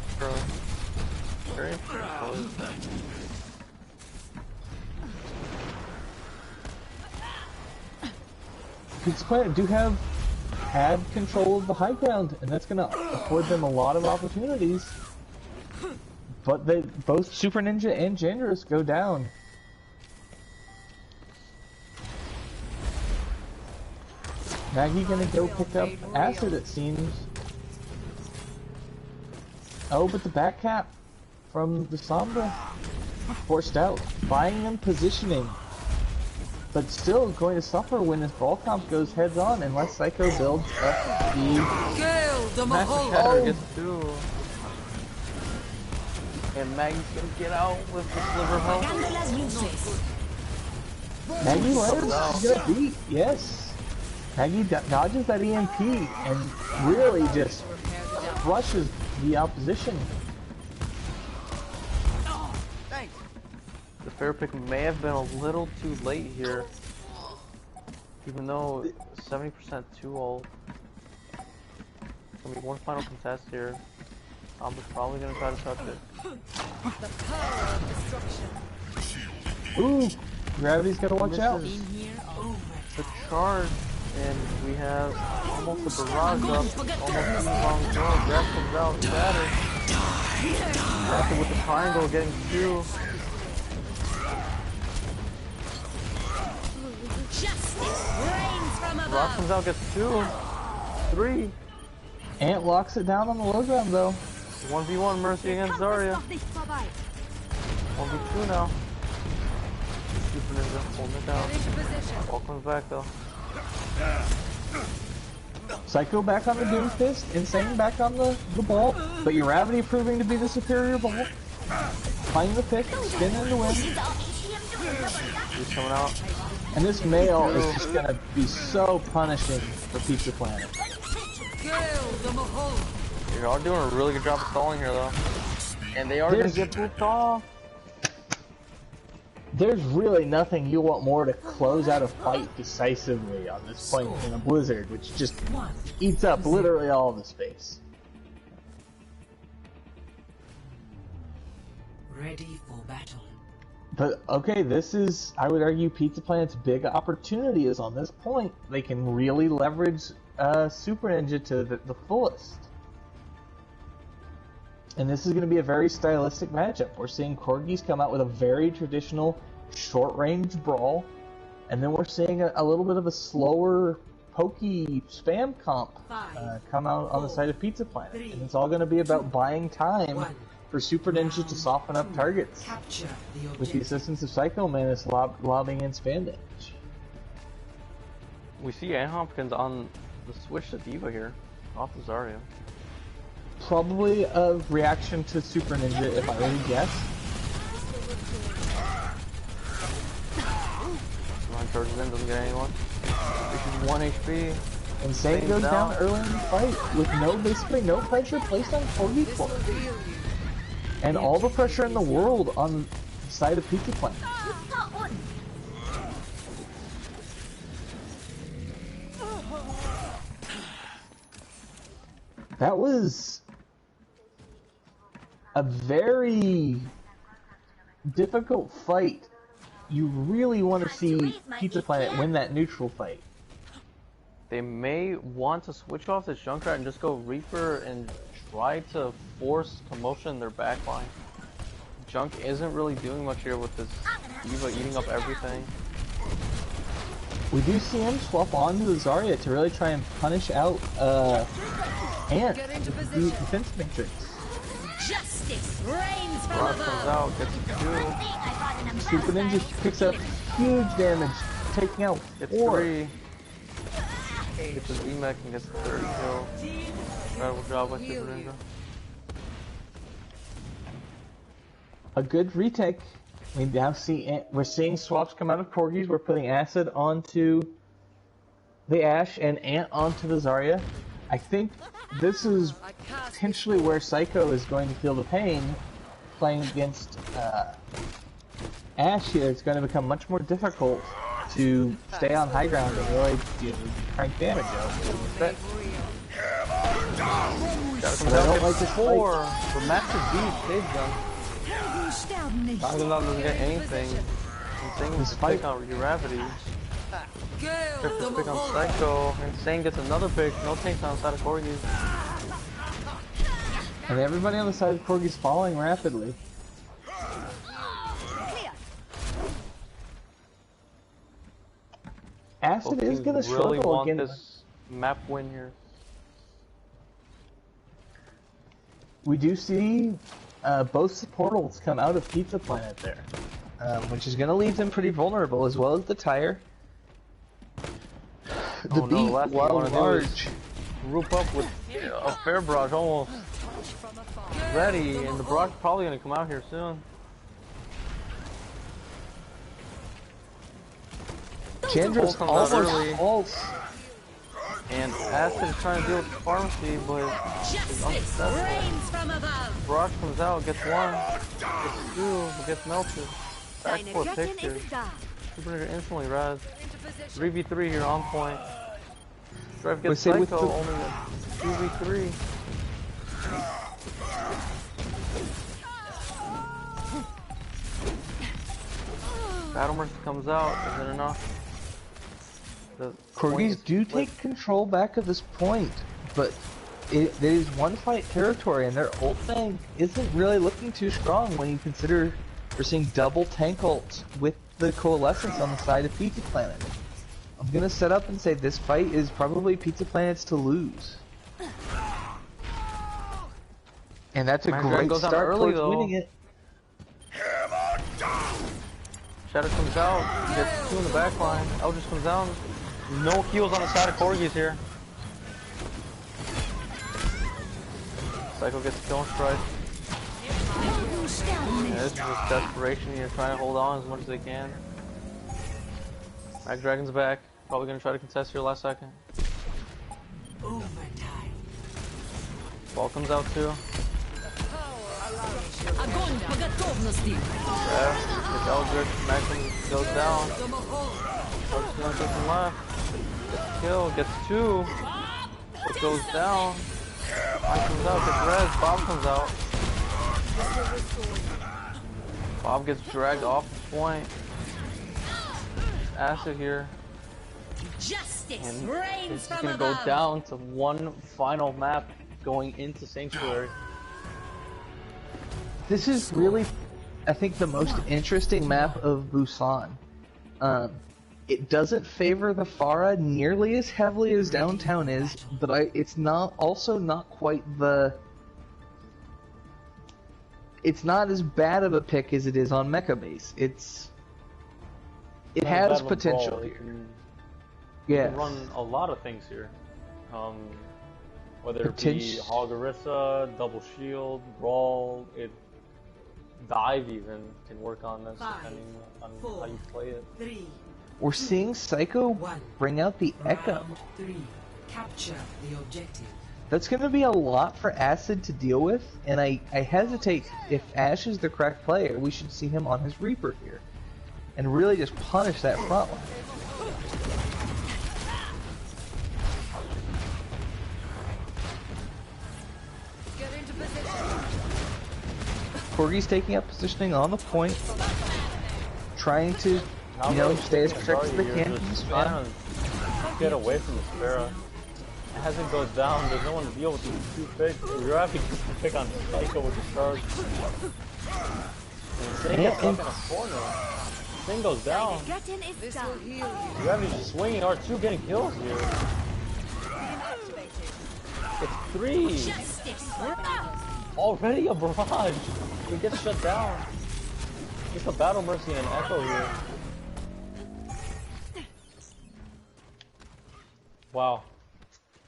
Very Pizza Planet do had control of the high ground, and that's gonna afford them a lot of opportunities. But they both Super Ninja and Janderus go down. Maggie gonna go pick up Acid, it seems. Oh, but the back cap from the Sombra forced out, buying them positioning, but still going to suffer when this ball comp goes heads on unless Psycho builds up the Master Shatter gets two. And Maggie's gonna get out with the sliver health. Maggie lives, she's gonna beat, yes. Maggie dodges that EMP and really just crushes the opposition. The fair pick may have been a little too late here, even though 70% 2-ult. Gonna be one final contest here. I'm probably gonna try to touch it. Ooh, Gravity's gotta watch out. The charge, and we have almost a barrage up, almost in the wrong zone. Grab comes out, batter. After with the triangle getting two. Rock comes out, gets two. Three. Ant locks it down on the low ground though. 1v1 Mercy against Zarya. 1v2 now. Super Ninja holding it down. All comes back though. Psycho back on the Doom Fist, Insane back on the ball, but your Gravity proving to be the superior ball. Finding the pick, spin in the wind. He's coming out. And this male is just gonna be so punishing for Pizza Planet. They are doing a really good job of stalling here though. And they are gonna get pooped off. There's really nothing you want more to close out a fight decisively on this point in a Blizzard, which just eats up literally all the space. Ready for battle. But okay, this is, I would argue, Pizza Planet's big opportunity is on this point. They can really leverage Super Ninja to the fullest. And this is going to be a very stylistic matchup. We're seeing Corgis come out with a very traditional short-range brawl, and then we're seeing a little bit of a slower, pokey spam comp come out on the side of Pizza Planet. And it's all going to be about buying time for Super Ninja to soften up targets with the assistance of Psycho Manus lobbing in spam damage. We see Anhopkins on the switch to Diva here, off of Zarya. Probably a reaction to Super Ninja, if I were to guess. Ryan charges in, doesn't get anyone. This is 1 HP. Insane goes down early in the fight with basically no pressure placed on Corgi for it. And all the pressure in the world on the side of Pizza Planet. That was a very difficult fight. You really want to see Pizza Planet win that neutral fight. They may want to switch off this Junkrat and just go Reaper and try to force commotion in their backline. Junk isn't really doing much here with this Diva eating up everything. We do see him swap onto the Zarya to really try and punish out Ant with the defense matrix. Justice reigns from Brock comes above. out, gets a 2. Super Ninja picks up huge damage, taking out Gets 4. 3. Gets his VMAC and gets the 3rd kill. Incredible job by Super Ninja. A good retake. We now see we're seeing swaps come out of Corgis. We're putting Acid onto the Ashe and Ant onto the Zarya. I think this is potentially where Psycho is going to feel the pain playing against Ashe here. It's going to become much more difficult to stay on high ground and really crank damage out. But I don't like this 4. fight. The massive beast saves them. Naganov doesn't get anything. Insane gets a pick on Gravity. Triple pick on Psycho. Insane gets another pick. No tanks on the side of Corgi. And everybody on the side of Corgi's falling rapidly. Acid is going to really struggle want against this map win here. We do see both supportals come out of Pizza Planet there, which is going to leave them pretty vulnerable, as well as the tire. The beat, last while large, group up with a fair barrage almost ready, and the barrage probably going to come out here soon. Chandra's comes out early. almost And Acid is trying to deal with the pharmacy, but is unsuccessful. Barrage comes out, gets 1, gets 2, but gets melted. Back 4 pictures. Super Ninja instantly res. 3v3 here on point. Strife gets Psycho, only a 2v3. Battle Mercy comes out, is it enough? Corgis do take control back of this point, but it is one fight territory, and their ult tank isn't really looking too strong when you consider we're seeing double tank ults with the Coalescence on the side of Pizza Planet. I'm gonna set up and say this fight is probably Pizza Planet's to lose. And that's a great start towards winning it. Shadow comes out, gets 2 in the back line. Eldritch comes down. No heals on the side of Corgis here. Psycho gets a kill on Strife. Yeah, this is just desperation here, trying to hold on as much as they can. Mag Dragon's back. Probably gonna try to contest here last second. Overtime. Ball comes out too. Огонь по готовности. Gets Eldritch. Magnum goes down. Eldritch gonna take him left. Gets kill. Gets 2. It goes down. Mine comes out. Gets res. Bob comes out. Bob gets dragged off the point. Acid here. Justice And reigns it's from gonna go above. down to one final map going into Sanctuary. This is really, I think, the most interesting map of Busan. It doesn't favor the Pharah nearly as heavily as Downtown is, but it's not also not quite the. It's not as bad of a pick as it is on Mecha Base. It has potential here. You can run a lot of things here. Whether it be Hogarissa, Double Shield, Brawl, Dive even can work on this depending on how you play it. We're seeing Psycho bring out the Echo. 3. Capture the objective. That's going to be a lot for Acid to deal with, and I hesitate. If Ash is the correct player, we should see him on his Reaper here, and really just punish that front line. Corgi's taking up positioning on the point, trying to, stay as correct as they can. Trying to get away from the Sparrow. As it goes down, there's no one to deal with these two picks. You're having to pick on Psycho with the charge. And Sing gets stuck in a corner. Sing goes down. You're having to swinging R2 getting kills here. It's 3. Already a barrage. It gets shut down. Just a Battle Mercy and an Echo here. Wow.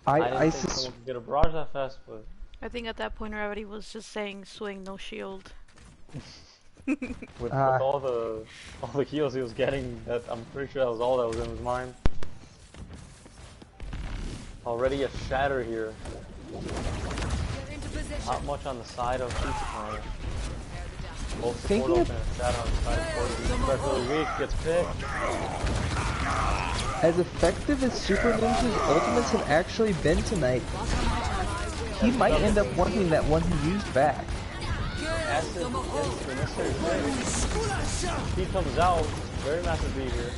I didn't think someone could get a barrage that fast, but I think at that point Gravity was just saying swing, no shield. with all the heals he was getting, that I'm pretty sure that was all that was in his mind. Already a shatter here. Not much on the side of Pizza Planet. Both support open and shatter on the side of Corgi. Spread really weak, gets picked. As effective as Super Ninja's ultimates have actually been tonight, he might end up wanting that one he used back. Acid is the necessary play. He comes out, very massive beat here.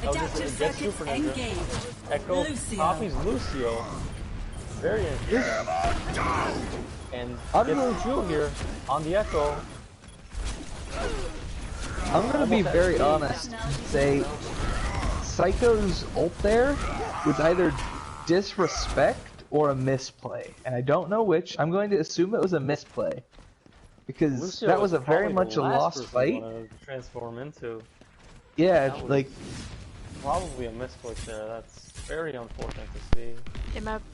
It gets Super Ninja. Echo copies Lucio. Very interesting. And gets Jewel here on the Echo. I'm gonna be very honest and say Psycho's ult there was either disrespect or a misplay, and I don't know which. I'm going to assume it was a misplay because Lucio that was a very much a lost fight. To transform into. Yeah, like probably a misclick there. That's very unfortunate to see.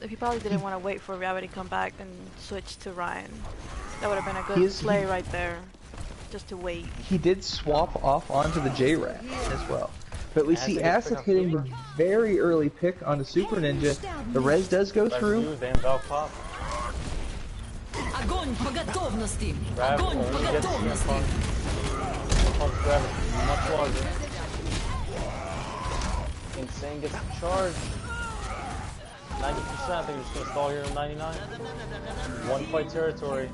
He probably didn't want to wait for Gravity to come back and switch to Ryan. That would have been a good play right there. Just to wait. He did swap off onto the J-Rat as well. But we see Acid hitting the very early pick onto Super Ninja. The res does go through. Огонь по готовности! Grab Огонь по only gets готовности! Pump grab much larger. Insane gets the charge. 90%, I think we're just gonna stall here in 99. One fight territory.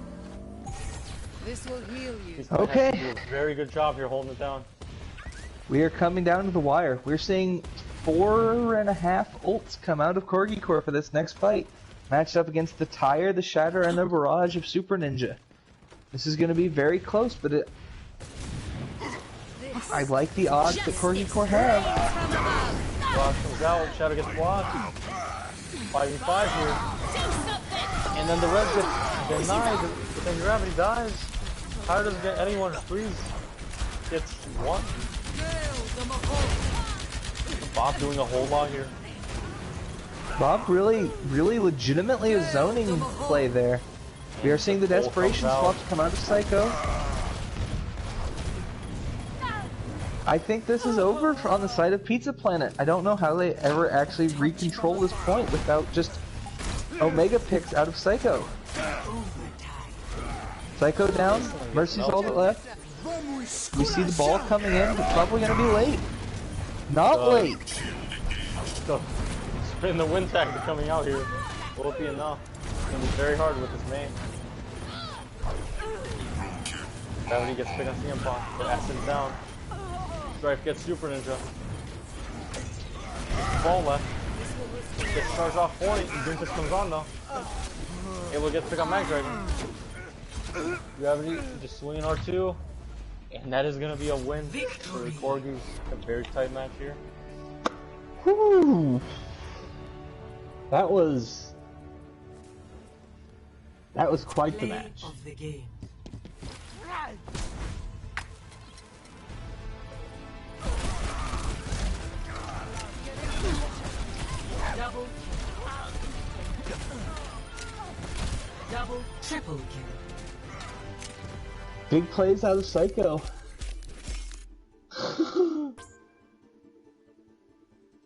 This will heal you. Okay. Do a very good job here holding it down. We are coming down to the wire. We're seeing 4.5 ults come out of Corgi Core for this next fight. Matched up against the Tire, the Shatter, and the Barrage of Super Ninja. This is going to be very close, but I like the odds that Corgi Core have. Barrage comes out, Shadow gets blocked. 5v5 here. And then the red gets denied, but then Gravity dies. Tire doesn't get anyone, Freeze gets one. Bob doing a whole lot here. Bob really legitimately a zoning play there. We are seeing the Desperation swaps come out of Psycho. I think this is over on the side of Pizza Planet. I don't know how they ever actually recontrol this point without just Omega picks out of Psycho. Psycho down, Mercy's all that left. We see the ball coming in, but probably going to be late. Not late. So, spin the wind factor coming out here. Will it be enough? It's going to be very hard with this main. Gravity gets pick on CM Punk, but Acid's down. Strife gets Super Ninja. Ball left. Gets charged off point, and Doomfist comes on though. Able gets pick on Mag Dragon. Gravity just swinging R2. And that is going to be a win for Corgi's. A very tight match here. Whew. That was quite the match. Of the game. Double, triple kill. Big plays out of Psycho.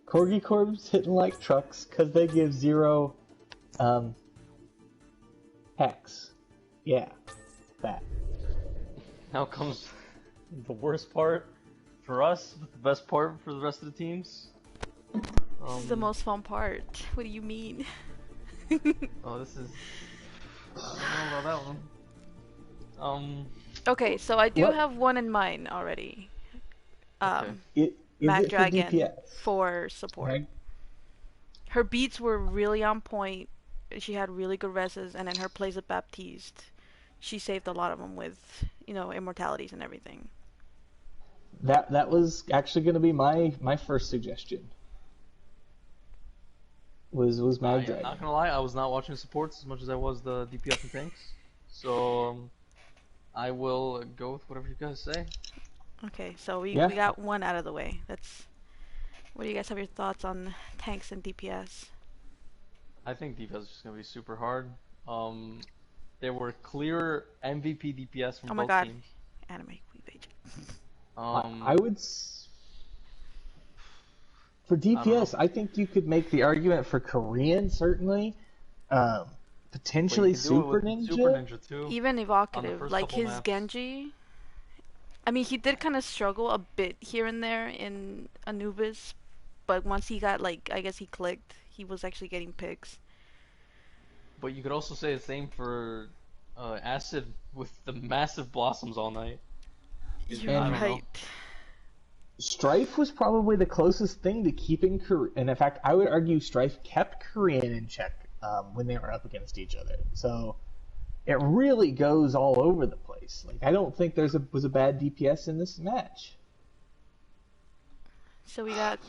Corgi Corp's hitting like trucks because they give 0 hex. Yeah, that. Now comes the worst part for us, but the best part for the rest of the teams. This is the most fun part. What do you mean? Oh, this is... I don't know about that one. Okay, so I do have one in mind already. Mag Dragon for support. Her beats were really on point. She had really good reses, and then her plays with Baptiste, she saved a lot of them with, you know, immortalities and everything. That was actually going to be my first suggestion. Was Mag Dragon. I'm not gonna lie, I was not watching supports as much as I was the DPS and tanks. So I will go with whatever you guys say. Okay, so we got one out of the way. What do you guys have your thoughts on tanks and DPS? I think DPS is just gonna be super hard. There were clear MVP DPS from both teams. Anime Queen page. I would. For DPS, I think you could make the argument for Korean, certainly. Potentially Super Ninja too. Even evocative, like his maps. Genji. I mean, he did kind of struggle a bit here and there in Anubis, but once he got, like, I guess he clicked, he was actually getting picks. But you could also say the same for Acid with the massive blossoms all night. You're right. Strife was probably the closest thing to keeping and in fact, I would argue Strife kept Korean in check when they were up against each other. So it really goes all over the place. Like, I don't think was a bad DPS in this match. So we got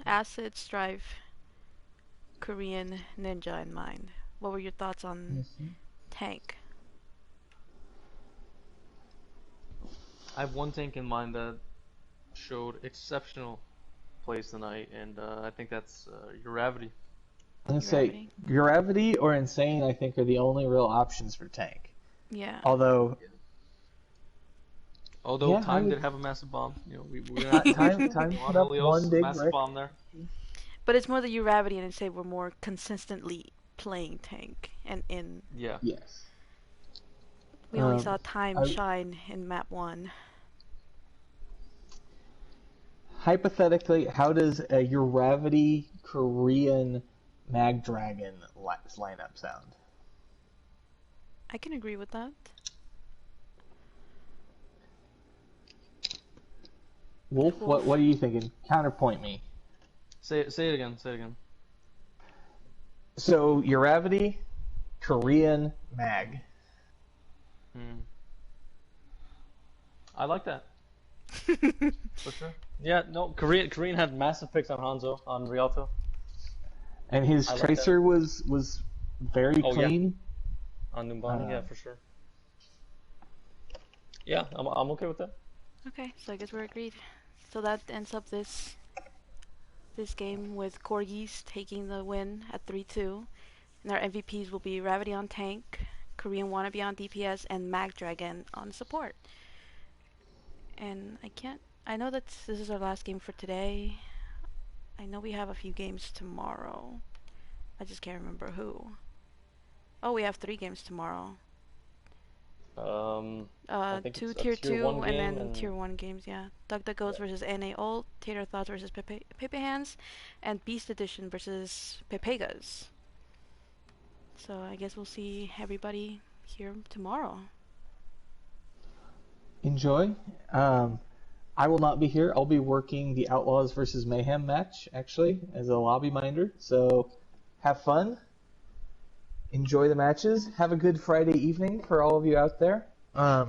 Acid, Strife, Korean, Ninja in mind. What were your thoughts on tank? I have one tank in mind that showed exceptional plays tonight, and I think that's Uravity. I'm gonna say Uravity or Insane, I think, are the only real options for tank. Yeah. Although Time did have a massive bomb. You know, we time put up one big massive bomb there. But it's more the Uravity and Insane were more consistently playing tank and in. Yeah. Yes. We only saw Time shine in map 1. Hypothetically, how does a Uravity Korean Mag Dragon lineup sound? I can agree with that. Wolf, what are you thinking? Counterpoint me. Say it again. Say it again. So Uravity, Korean Mag. I like that. For sure. Yeah, no, Korean had massive picks on Hanzo, on Rialto. And his Tracer was very clean. Yeah. On Numbani, yeah, for sure. Yeah, I'm okay with that. Okay, so I guess we're agreed. So that ends up this game with Corgis taking the win at 3-2. And our MVPs will be Ravity on tank, Korean Wannabe on DPS, and Mag Dragon on support. And I know that this is our last game for today. I know we have a few games tomorrow. I just can't remember who. Oh, we have 3 games tomorrow. I think 2 it's tier a 2 and then tier 1 games, yeah. Duck Goes versus NA Ult, Tater Thoughts versus Pepe Hands, and Beast Edition versus Pepegas. So I guess we'll see everybody here tomorrow. enjoy. I will not be here. I'll be working the Outlaws versus Mayhem match, actually, as a lobby minder. So have fun. Enjoy the matches. Have a good Friday evening for all of you out there.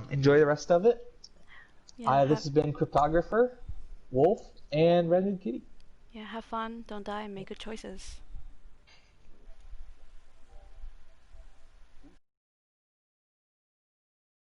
Enjoy the rest of it. Yeah, This has been Cryptographer, Wolf, and Redhead Kitty. yeah, have fun, don't die, and make good choices.